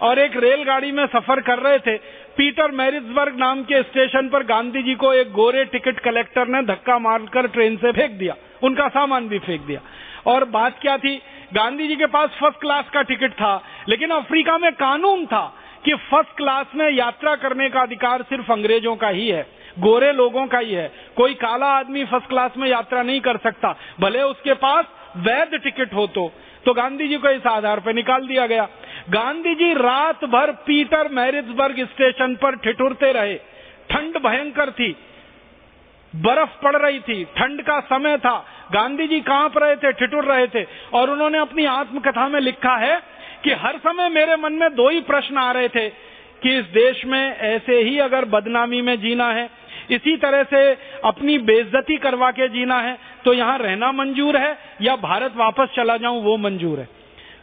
और एक रेलगाड़ी में सफर कर रहे थे। पीटर मैरिट्सबर्ग नाम के स्टेशन पर गांधी जी को एक गोरे टिकट कलेक्टर ने धक्का मारकर ट्रेन से फेंक दिया, उनका सामान भी फेंक दिया। और बात क्या थी, गांधी जी के पास फर्स्ट क्लास का टिकट था, लेकिन अफ्रीका में कानून था कि फर्स्ट क्लास में यात्रा करने का अधिकार सिर्फ अंग्रेजों का ही है। गोरे लोगों का ही है। कोई काला आदमी फर्स्ट क्लास में यात्रा नहीं कर सकता, भले उसके पास वैध टिकट हो। तो गांधी जी को इस आधार पर निकाल दिया गया। गांधी जी रात भर पीटर मैरिट्सबर्ग स्टेशन पर ठिठुरते रहे। ठंड भयंकर थी, बर्फ पड़ रही थी, ठंड का समय था, गांधी जी कांप रहे थे, ठिठुर रहे थे। और उन्होंने अपनी आत्मकथा में लिखा है कि हर समय मेरे मन में दो ही प्रश्न आ रहे थे कि इस देश में ऐसे ही अगर बदनामी में जीना है, इसी तरह से अपनी बेइज्जती करवा के जीना है, तो यहां रहना मंजूर है या भारत वापस चला जाऊं वो मंजूर है।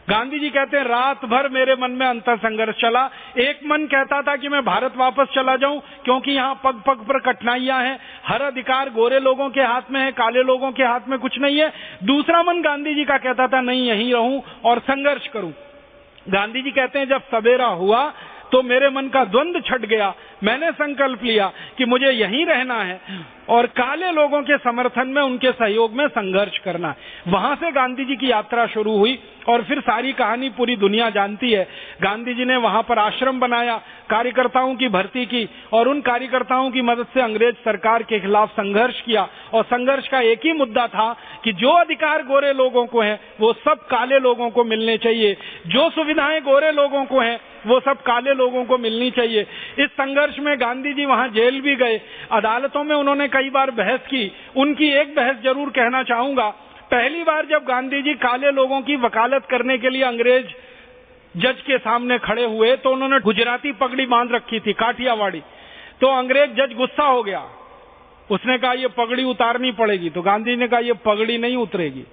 गांधी जी कहते हैं रात भर मेरे मन में अंतर संघर्ष चला। एक मन कहता था कि मैं भारत वापस चला जाऊं क्योंकि यहां पग पग पर कठिनाइयां हैं, हर अधिकार गोरे लोगों के हाथ में है, काले लोगों के हाथ में कुछ नहीं है। दूसरा मन गांधी जी का कहता था नहीं, यहीं रहूं और संघर्ष करूं। गांधी जी कहते हैं जब सवेरा हुआ तो मेरे मन का द्वंद्व छट गया। मैंने संकल्प लिया कि मुझे यहीं रहना है और काले लोगों के समर्थन में, उनके सहयोग में संघर्ष करना है। वहां से गांधी जी की यात्रा शुरू हुई और फिर सारी कहानी पूरी दुनिया जानती है। गांधी जी ने वहां पर आश्रम बनाया, कार्यकर्ताओं की भर्ती की और उन कार्यकर्ताओं की मदद से अंग्रेज सरकार के खिलाफ संघर्ष किया। और संघर्ष का एक ही मुद्दा था कि जो अधिकार गोरे लोगों को हैं वो सब काले लोगों को मिलने चाहिए, जो सुविधाएं गोरे लोगों को हैं वो सब काले लोगों को मिलनी चाहिए। इस संघर्ष में गांधी जी वहां जेल भी गए, अदालतों में उन्होंने कई बार बहस की। उनकी एक बहस जरूर कहना चाहूंगा। पहली बार जब गांधी जी काले लोगों की वकालत करने के लिए अंग्रेज जज के सामने खड़े हुए तो उन्होंने गुजराती पगड़ी बांध रखी थी, काठियावाड़ी। तो अंग्रेज जज गुस्सा हो गया, उसने कहा ये पगड़ी उतारनी पड़ेगी। तो गांधी जी ने कहा ये पगड़ी नहीं उतरेगी।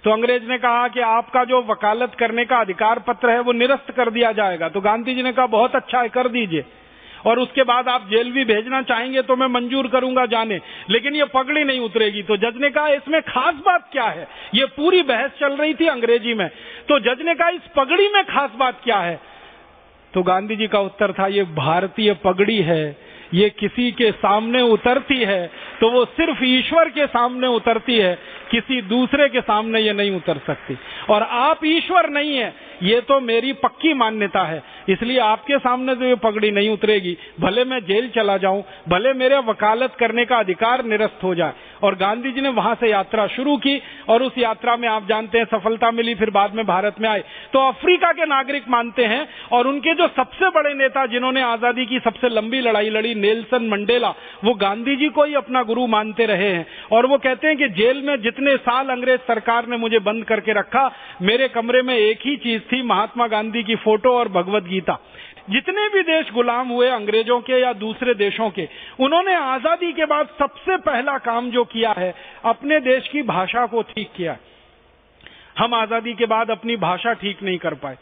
तो अंग्रेज ने कहा कि आपका जो वकालत करने का अधिकार पत्र है वो निरस्त कर दिया जाएगा। तो गांधी जी ने कहा बहुत अच्छा है, कर दीजिए, और उसके बाद आप जेल भी भेजना चाहेंगे तो मैं मंजूर करूंगा जाने, लेकिन ये पगड़ी नहीं उतरेगी। तो जज ने कहा इसमें खास बात क्या है? ये पूरी बहस चल रही थी अंग्रेजी में। तो जज ने कहा इस पगड़ी में खास बात क्या है? तो गांधी जी का उत्तर था ये भारतीय पगड़ी है, ये किसी के सामने उतरती है तो वो सिर्फ ईश्वर के सामने उतरती है, किसी दूसरे के सामने ये नहीं उतर सकती। और आप ईश्वर नहीं है, ये तो मेरी पक्की मान्यता है, इसलिए आपके सामने तो ये पगड़ी नहीं उतरेगी। भले मैं जेल चला जाऊं, भले मेरे वकालत करने का अधिकार निरस्त हो जाए। और गांधी जी ने वहां से यात्रा शुरू की और उस यात्रा में आप जानते हैं सफलता मिली, फिर बाद में भारत में आए। तो अफ्रीका के नागरिक मानते हैं और उनके जो सबसे बड़े नेता जिन्होंने आजादी की सबसे लंबी लड़ाई लड़ी, नेल्सन मंडेला, वो गांधी जी को ही अपना गुरु मानते रहे हैं। और वो कहते हैं कि जेल में जितने साल अंग्रेज सरकार ने मुझे बंद करके रखा, मेरे कमरे में एक ही चीज थी, महात्मा गांधी की फोटो और भगवत गीता। जितने भी देश गुलाम हुए अंग्रेजों के या दूसरे देशों के, उन्होंने आजादी के बाद सबसे पहला काम जो किया है अपने देश की भाषा को ठीक किया। हम आजादी के बाद अपनी भाषा ठीक नहीं कर पाए।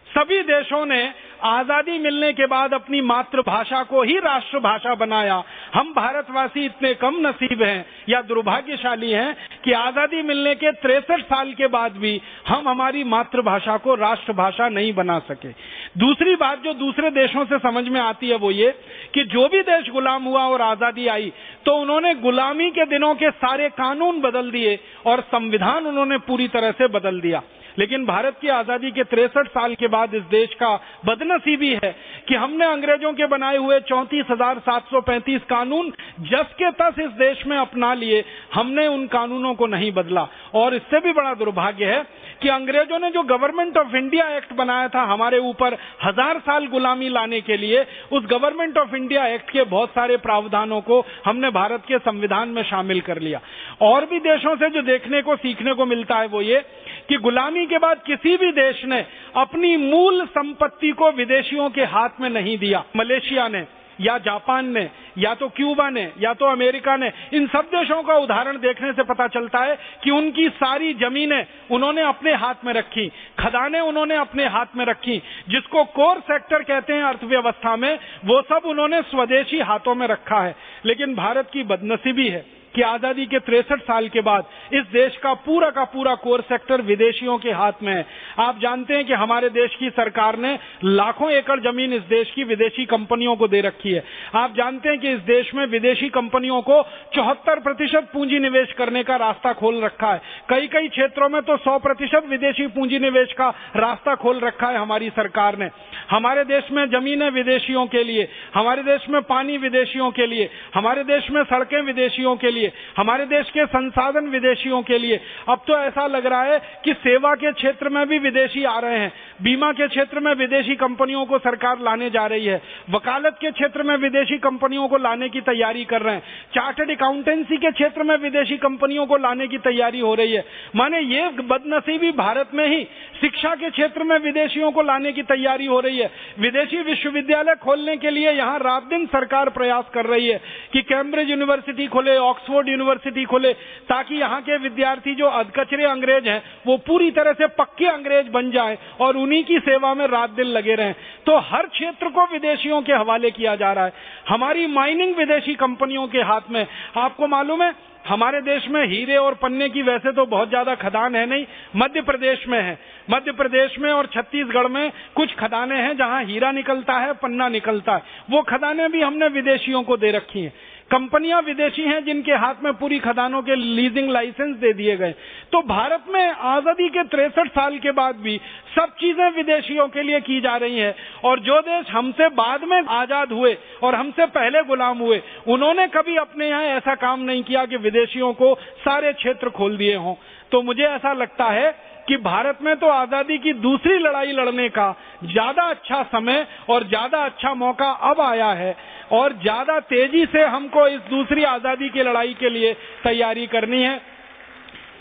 सभी देशों ने आजादी मिलने के बाद अपनी मातृभाषा को ही राष्ट्रभाषा बनाया। हम भारतवासी इतने कम नसीब हैं या दुर्भाग्यशाली हैं कि आजादी मिलने के 63 साल के बाद भी हम हमारी मातृभाषा को राष्ट्रभाषा नहीं बना सके। दूसरी बात जो दूसरे देशों से समझ में आती है वो ये कि जो भी देश गुलाम हुआ और आजादी आई तो उन्होंने गुलामी के दिनों के सारे कानून बदल दिए और संविधान उन्होंने पूरी तरह से बदल दिया। लेकिन भारत की आजादी के 63 साल के बाद इस देश का बदनसीबी है कि हमने अंग्रेजों के बनाए हुए 34,735 कानून जस के तस इस देश में अपना लिए, हमने उन कानूनों को नहीं बदला। और इससे भी बड़ा दुर्भाग्य है कि अंग्रेजों ने जो गवर्नमेंट ऑफ इंडिया एक्ट बनाया था हमारे ऊपर 1000 साल गुलामी लाने के लिए, उस गवर्नमेंट ऑफ इंडिया एक्ट के बहुत सारे प्रावधानों को हमने भारत के संविधान में शामिल कर लिया। और भी देशों से जो देखने को सीखने को मिलता है वो ये कि गुलामी के बाद किसी भी देश ने अपनी मूल संपत्ति को विदेशियों के हाथ में नहीं दिया। मलेशिया ने या जापान ने या तो क्यूबा ने या तो अमेरिका ने, इन सब देशों का उदाहरण देखने से पता चलता है कि उनकी सारी जमीनें उन्होंने अपने हाथ में रखी, खदानें उन्होंने अपने हाथ में रखी, जिसको कोर सेक्टर कहते हैं अर्थव्यवस्था में, वो सब उन्होंने स्वदेशी हाथों में रखा है। लेकिन भारत की बदनसीबी है कि आजादी के 63 साल के बाद इस देश का पूरा कोर सेक्टर विदेशियों के हाथ में है। आप जानते हैं कि हमारे देश की सरकार ने लाखों एकड़ जमीन इस देश की विदेशी कंपनियों को दे रखी है। आप जानते हैं कि इस देश में विदेशी कंपनियों को 74% पूंजी निवेश करने का रास्ता खोल रखा है। कई क्षेत्रों में तो 100% विदेशी पूंजी निवेश का रास्ता खोल रखा है हमारी सरकार ने। हमारे देश में जमीनें विदेशियों के लिए, हमारे देश में पानी विदेशियों के लिए, हमारे देश में सड़कें विदेशियों के लिए, हमारे देश के संसाधन विदेशियों के लिए। अब तो ऐसा लग रहा है कि सेवा के क्षेत्र में भी विदेशी आ रहे हैं। बीमा के क्षेत्र में विदेशी कंपनियों को सरकार लाने जा रही है। वकालत के क्षेत्र में विदेशी कंपनियों को लाने की तैयारी कर रहे हैं। चार्टर्ड अकाउंटेंसी के क्षेत्र में विदेशी कंपनियों को लाने की तैयारी हो रही है। माने ये बदनसीबी भारत में ही शिक्षा के क्षेत्र में विदेशियों को लाने की तैयारी हो रही है। विदेशी विश्वविद्यालय खोलने के लिए यहाँ रात दिन सरकार प्रयास कर रही है कि कैम्ब्रिज यूनिवर्सिटी खोले, ऑक्सफोर्ड यूनिवर्सिटी खोले, ताकि यहाँ के विद्यार्थी जो अधकचरे अंग्रेज हैं वो पूरी तरह से पक्के अंग्रेज बन जाएं और उन्हीं की सेवा में रात दिन लगे रहें। तो हर क्षेत्र को विदेशियों के हवाले किया जा रहा है। हमारी माइनिंग विदेशी कंपनियों के हाथ में। आपको मालूम है हमारे देश में हीरे और पन्ने की वैसे तो बहुत ज्यादा खदान है नहीं, मध्य प्रदेश में है। मध्य प्रदेश में और छत्तीसगढ़ में कुछ खदानें हैं जहां हीरा निकलता है, पन्ना निकलता है। वो खदानें भी हमने विदेशियों को दे रखी हैं। कंपनियां विदेशी हैं जिनके हाथ में पूरी खदानों के लीजिंग लाइसेंस दे दिए गए। तो भारत में आजादी के 63 साल के बाद भी सब चीजें विदेशियों के लिए की जा रही हैं। और जो देश हमसे बाद में आजाद हुए और हमसे पहले गुलाम हुए, उन्होंने कभी अपने यहाँ ऐसा काम नहीं किया कि विदेशियों को सारे क्षेत्र खोल दिए हों। तो मुझे ऐसा लगता है कि भारत में तो आजादी की दूसरी लड़ाई लड़ने का ज्यादा अच्छा समय और ज्यादा अच्छा मौका अब आया है और ज्यादा तेजी से हमको इस दूसरी आजादी की लड़ाई के लिए तैयारी करनी है।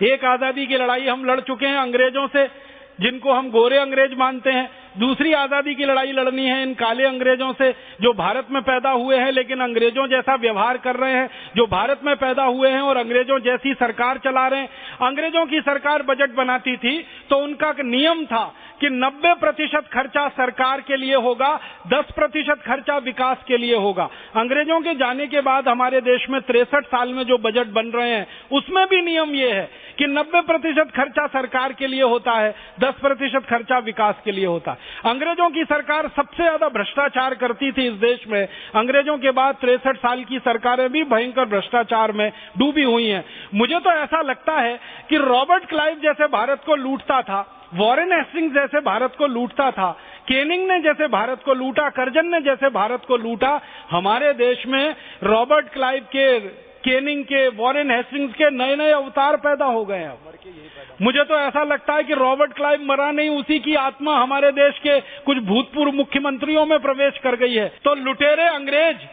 एक आजादी की लड़ाई हम लड़ चुके हैं अंग्रेजों से, जिनको हम गोरे अंग्रेज मानते हैं। दूसरी आजादी की लड़ाई लड़नी है इन काले अंग्रेजों से जो भारत में पैदा हुए हैं लेकिन अंग्रेजों जैसा व्यवहार कर रहे हैं, जो भारत में पैदा हुए हैं और अंग्रेजों जैसी सरकार चला रहे हैं। अंग्रेजों की सरकार बजट बनाती थी तो उनका नियम था कि 90% खर्चा सरकार के लिए होगा, 10% खर्चा विकास के लिए होगा। अंग्रेजों के जाने के बाद हमारे देश में 63 साल में जो बजट बन रहे हैं उसमें भी नियम ये है कि 90% खर्चा सरकार के लिए होता है, 10% खर्चा विकास के लिए होता है। अंग्रेजों की सरकार सबसे ज्यादा भ्रष्टाचार करती थी इस देश में। अंग्रेजों के बाद 63 साल की सरकारें भी भयंकर भ्रष्टाचार में डूबी हुई हैं। मुझे तो ऐसा लगता है कि रॉबर्ट क्लाइव जैसे भारत को लूटता था, वॉरेन हेस्टिंग्स जैसे भारत को लूटता था, केनिंग ने जैसे भारत को लूटा, कर्जन ने जैसे भारत को लूटा, हमारे देश में रॉबर्ट क्लाइव के, केनिंग के, वॉरेन हेस्टिंग्स के नए नए अवतार पैदा हो गए हैं। मुझे तो ऐसा लगता है कि रॉबर्ट क्लाइव मरा नहीं, उसी की आत्मा हमारे देश के कुछ भूतपूर्व मुख्यमंत्रियों में प्रवेश कर गई है। तो लुटेरे अंग्रेज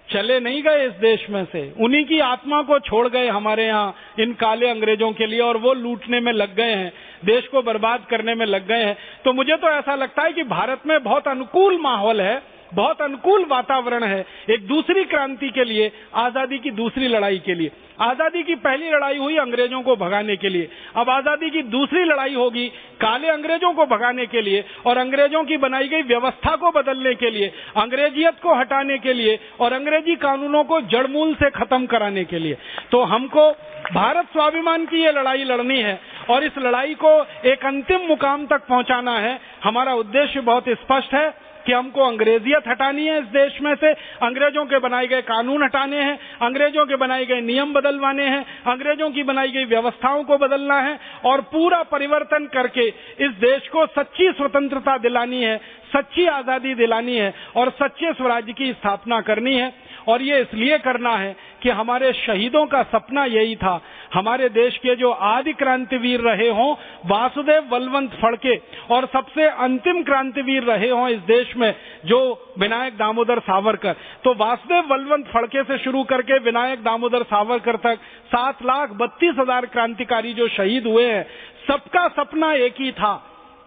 चले नहीं गए इस देश में से, उन्हीं की आत्मा को छोड़ गए हमारे यहाँ इन काले अंग्रेजों के लिए और वो लूटने में लग गए हैं, देश को बर्बाद करने में लग गए हैं। तो मुझे तो ऐसा लगता है कि भारत में बहुत अनुकूल माहौल है, बहुत अनुकूल वातावरण है एक दूसरी क्रांति के लिए, आजादी की दूसरी लड़ाई के लिए। आजादी की पहली लड़ाई हुई अंग्रेजों को भगाने के लिए, अब आजादी की दूसरी लड़ाई होगी काले अंग्रेजों को भगाने के लिए और अंग्रेजों की बनाई गई व्यवस्था को बदलने के लिए, अंग्रेजियत को हटाने के लिए और अंग्रेजी कानूनों को जड़मूल से खत्म कराने के लिए। तो हमको भारत स्वाभिमान की ये लड़ाई लड़नी है और इस लड़ाई को एक अंतिम मुकाम तक पहुंचाना है। हमारा उद्देश्य बहुत स्पष्ट है कि हमको अंग्रेजियत हटानी है इस देश में से, अंग्रेजों के बनाए गए कानून हटाने हैं, अंग्रेजों के बनाए गए नियम बदलवाने हैं, अंग्रेजों की बनाई गई व्यवस्थाओं को बदलना है और पूरा परिवर्तन करके इस देश को सच्ची स्वतंत्रता दिलानी है, सच्ची आजादी दिलानी है और सच्चे स्वराज्य की स्थापना करनी है। और ये इसलिए करना है कि हमारे शहीदों का सपना यही था। हमारे देश के जो आदि क्रांतिवीर रहे हों वासुदेव बलवंत फड़के और सबसे अंतिम क्रांतिवीर रहे हों इस देश में जो विनायक दामोदर सावरकर, तो वासुदेव बलवंत फड़के से शुरू करके विनायक दामोदर सावरकर तक 7,32,000 क्रांतिकारी जो शहीद हुए हैं, सबका सपना एक ही था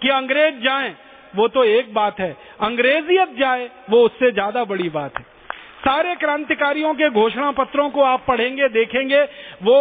कि अंग्रेज जाएं, वो तो एक बात है, अंग्रेजियत जाए वो उससे ज्यादा बड़ी बात है। सारे क्रांतिकारियों के घोषणा पत्रों को आप पढ़ेंगे, देखेंगे, वो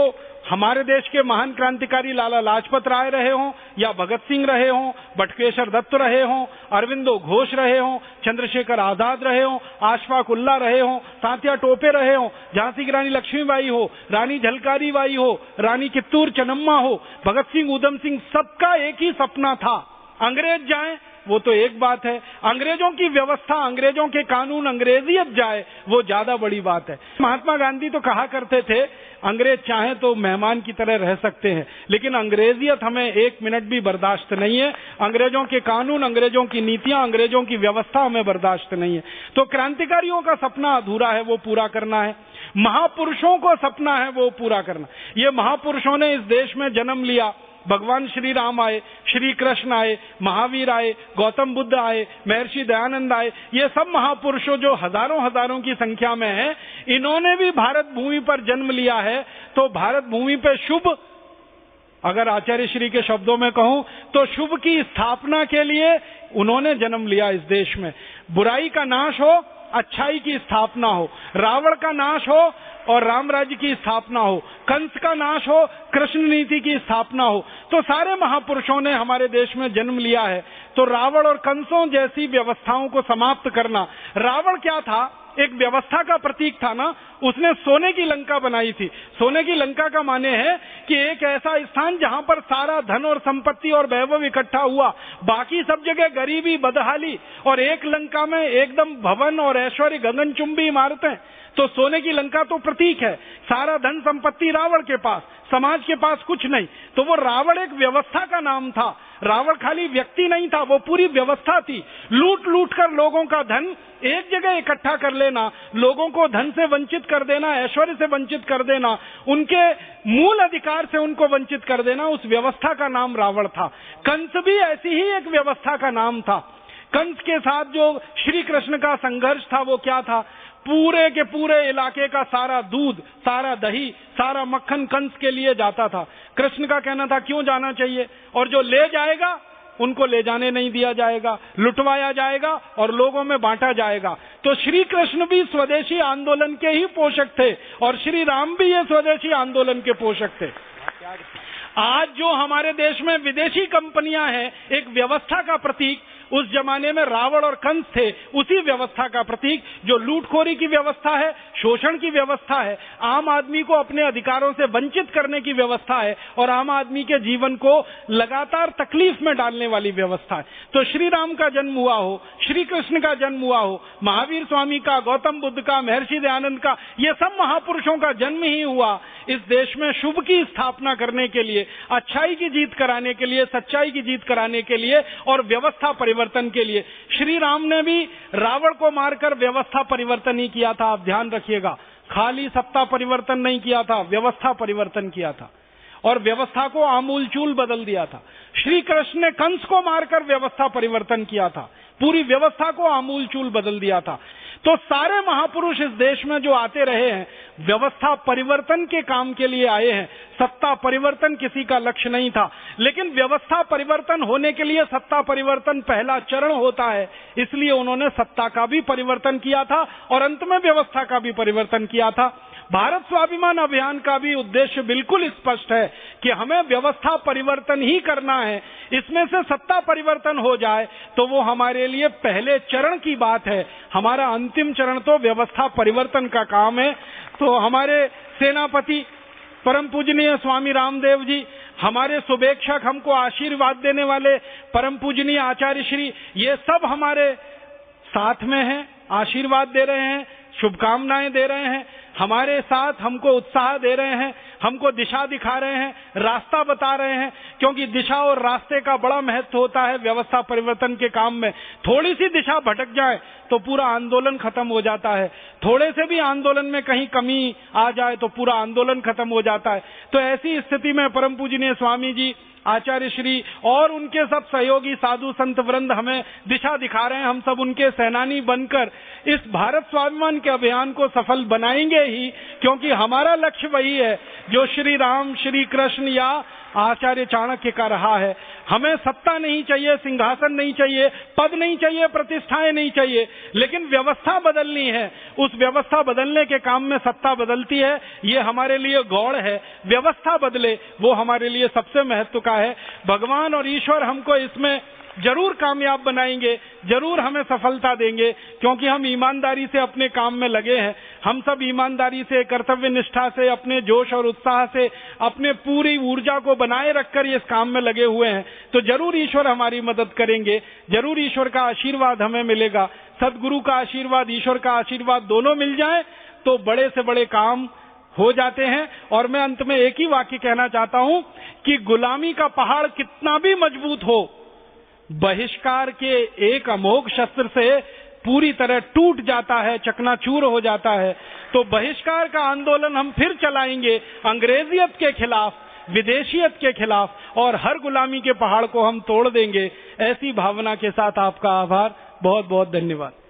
हमारे देश के महान क्रांतिकारी लाला लाजपत राय रहे हों, या भगत सिंह रहे हों, बटुकेश्वर दत्त रहे हों, अरविंदो घोष रहे हों, चंद्रशेखर आजाद रहे हों, अशफाक उल्लाह रहे हों, तात्या टोपे रहे हों, झांसी की रानी लक्ष्मीबाई हो, रानी झलकारी बाई हो, रानी कित्तूर चन्नम्मा हो, भगत सिंह, उधम सिंह, सबका एक ही सपना था, अंग्रेज जाए वो तो एक बात है, अंग्रेजों की व्यवस्था, अंग्रेजों के कानून, अंग्रेजियत जाए वो ज्यादा बड़ी बात है। महात्मा गांधी तो कहा करते थे अंग्रेज चाहे तो मेहमान की तरह रह सकते हैं, लेकिन अंग्रेजियत हमें एक मिनट भी बर्दाश्त नहीं है, अंग्रेजों के कानून, अंग्रेजों की नीतियां, अंग्रेजों की व्यवस्था हमें बर्दाश्त नहीं है। तो क्रांतिकारियों का सपना अधूरा है, वो पूरा करना है। महापुरुषों को सपना है वो पूरा करना। ये महापुरुषों ने इस देश में जन्म लिया, भगवान श्री राम आए, श्री कृष्ण आए, महावीर आए, गौतम बुद्ध आए, महर्षि दयानंद आए, ये सब महापुरुषों जो हजारों हजारों की संख्या में हैं, इन्होंने भी भारत भूमि पर जन्म लिया है। तो भारत भूमि पे शुभ, अगर आचार्य श्री के शब्दों में कहूं तो शुभ की स्थापना के लिए उन्होंने जन्म लिया इस देश में। बुराई का नाश हो, अच्छाई की स्थापना हो, रावण का नाश हो और राम राज्य की स्थापना हो, कंस का नाश हो, कृष्ण नीति की स्थापना हो। तो सारे महापुरुषों ने हमारे देश में जन्म लिया है। तो रावण और कंसों जैसी व्यवस्थाओं को समाप्त करना। रावण क्या था? एक व्यवस्था का प्रतीक था ना, उसने सोने की लंका बनाई थी। सोने की लंका का माने है कि एक ऐसा स्थान जहां पर सारा धन और संपत्ति और वैभव इकट्ठा हुआ, बाकी सब जगह गरीबी, बदहाली, और एक लंका में एकदम भवन और ऐश्वर्य, गगनचुंबी इमारतें। तो सोने की लंका तो प्रतीक है, सारा धन संपत्ति रावण के पास, समाज के पास कुछ नहीं। तो वो रावण एक व्यवस्था का नाम था। रावण खाली व्यक्ति नहीं था, वो पूरी व्यवस्था थी। लूट लूट कर लोगों का धन एक जगह इकट्ठा कर लेना, लोगों को धन से वंचित कर देना, ऐश्वर्य से वंचित कर देना, उनके मूल अधिकार से उनको वंचित कर देना, उस व्यवस्था का नाम रावण था। कंस भी ऐसी ही एक व्यवस्था का नाम था। कंस के साथ जो श्री कृष्ण का संघर्ष था वो क्या था? पूरे के पूरे इलाके का सारा दूध, सारा दही, सारा मक्खन कंस के लिए जाता था। कृष्ण का कहना था क्यों जाना चाहिए, और जो ले जाएगा उनको ले जाने नहीं दिया जाएगा, लुटवाया जाएगा और लोगों में बांटा जाएगा। तो श्री कृष्ण भी स्वदेशी आंदोलन के ही पोषक थे और श्री राम भी ये स्वदेशी आंदोलन के पोषक थे। आज जो हमारे देश में विदेशी कंपनियां हैं, एक व्यवस्था का प्रतीक, उस जमाने में रावण और कंस थे उसी व्यवस्था का प्रतीक, जो लूटखोरी की व्यवस्था है, शोषण की व्यवस्था है, आम आदमी को अपने अधिकारों से वंचित करने की व्यवस्था है और आम आदमी के जीवन को लगातार तकलीफ में डालने वाली व्यवस्था है। तो श्री राम का जन्म हुआ हो, श्री कृष्ण का जन्म हुआ हो, महावीर स्वामी का, गौतम बुद्ध का, महर्षि दयानंद का, ये सब महापुरुषों का जन्म ही हुआ इस देश में शुभ की स्थापना करने के लिए, अच्छाई की जीत कराने के लिए, सच्चाई की जीत कराने के लिए और व्यवस्था परिवर्तन के लिए। श्री राम ने भी रावण को मारकर व्यवस्था परिवर्तन ही किया था। आप ध्यान रखिएगा, खाली सत्ता परिवर्तन नहीं किया था, व्यवस्था परिवर्तन किया था और व्यवस्था को आमूलचूल बदल दिया था। श्री कृष्ण ने कंस को मारकर व्यवस्था परिवर्तन किया था, पूरी व्यवस्था को आमूलचूल बदल दिया था। तो सारे महापुरुष इस देश में जो आते रहे हैं, व्यवस्था परिवर्तन के काम के लिए आए हैं। सत्ता परिवर्तन किसी का लक्ष्य नहीं था, लेकिन व्यवस्था परिवर्तन होने के लिए सत्ता परिवर्तन पहला चरण होता है, इसलिए उन्होंने सत्ता का भी परिवर्तन किया था और अंत में व्यवस्था का भी परिवर्तन किया था। भारत स्वाभिमान अभियान का भी उद्देश्य बिल्कुल स्पष्ट है कि हमें व्यवस्था परिवर्तन ही करना है। इसमें से सत्ता परिवर्तन हो जाए तो वो हमारे लिए पहले चरण की बात है, हमारा अंतिम चरण तो व्यवस्था परिवर्तन का काम है। तो हमारे सेनापति परम पूजनीय स्वामी रामदेव जी, हमारे शुभेच्छक, हमको आशीर्वाद देने वाले परम पूजनीय आचार्य श्री, ये सब हमारे साथ में हैं, आशीर्वाद दे रहे हैं, शुभकामनाएं दे रहे हैं, हमारे साथ हमको उत्साह दे रहे हैं, हमको दिशा दिखा रहे हैं, रास्ता बता रहे हैं, क्योंकि दिशा और रास्ते का बड़ा महत्व होता है व्यवस्था परिवर्तन के काम में। थोड़ी सी दिशा भटक जाए तो पूरा आंदोलन खत्म हो जाता है, थोड़े से भी आंदोलन में कहीं कमी आ जाए तो पूरा आंदोलन खत्म हो जाता है। तो ऐसी स्थिति में परम पूजनीय स्वामी जी, आचार्य श्री और उनके सब सहयोगी साधु संत वृंद हमें दिशा दिखा रहे हैं। हम सब उनके सेनानी बनकर इस भारत स्वाभिमान के अभियान को सफल बनाएंगे ही, क्योंकि हमारा लक्ष्य वही है जो श्री राम, श्री कृष्ण या आचार्य चाणक्य का रहा है। हमें सत्ता नहीं चाहिए, सिंहासन नहीं चाहिए, पद नहीं चाहिए, प्रतिष्ठाएं नहीं चाहिए, लेकिन व्यवस्था बदलनी है। उस व्यवस्था बदलने के काम में सत्ता बदलती है, ये हमारे लिए गौड़ है। व्यवस्था बदले वो हमारे लिए सबसे महत्व का है। भगवान और ईश्वर हमको इसमें जरूर कामयाब बनाएंगे, जरूर हमें सफलता देंगे, क्योंकि हम ईमानदारी से अपने काम में लगे हैं। हम सब ईमानदारी से, कर्तव्य निष्ठा से, अपने जोश और उत्साह से, अपने पूरी ऊर्जा को बनाए रखकर इस काम में लगे हुए हैं। तो जरूर ईश्वर हमारी मदद करेंगे, जरूर ईश्वर का आशीर्वाद हमें मिलेगा। सदगुरु का आशीर्वाद, ईश्वर का आशीर्वाद दोनों मिल जाए तो बड़े से बड़े काम हो जाते हैं। और मैं अंत में एक ही वाक्य कहना चाहता हूं कि गुलामी का पहाड़ कितना भी मजबूत हो, बहिष्कार के एक अमोघ शस्त्र से पूरी तरह टूट जाता है, चकनाचूर हो जाता है। तो बहिष्कार का आंदोलन हम फिर चलाएंगे, अंग्रेजियत के खिलाफ, विदेशियत के खिलाफ, और हर गुलामी के पहाड़ को हम तोड़ देंगे। ऐसी भावना के साथ आपका आभार, बहुत बहुत धन्यवाद।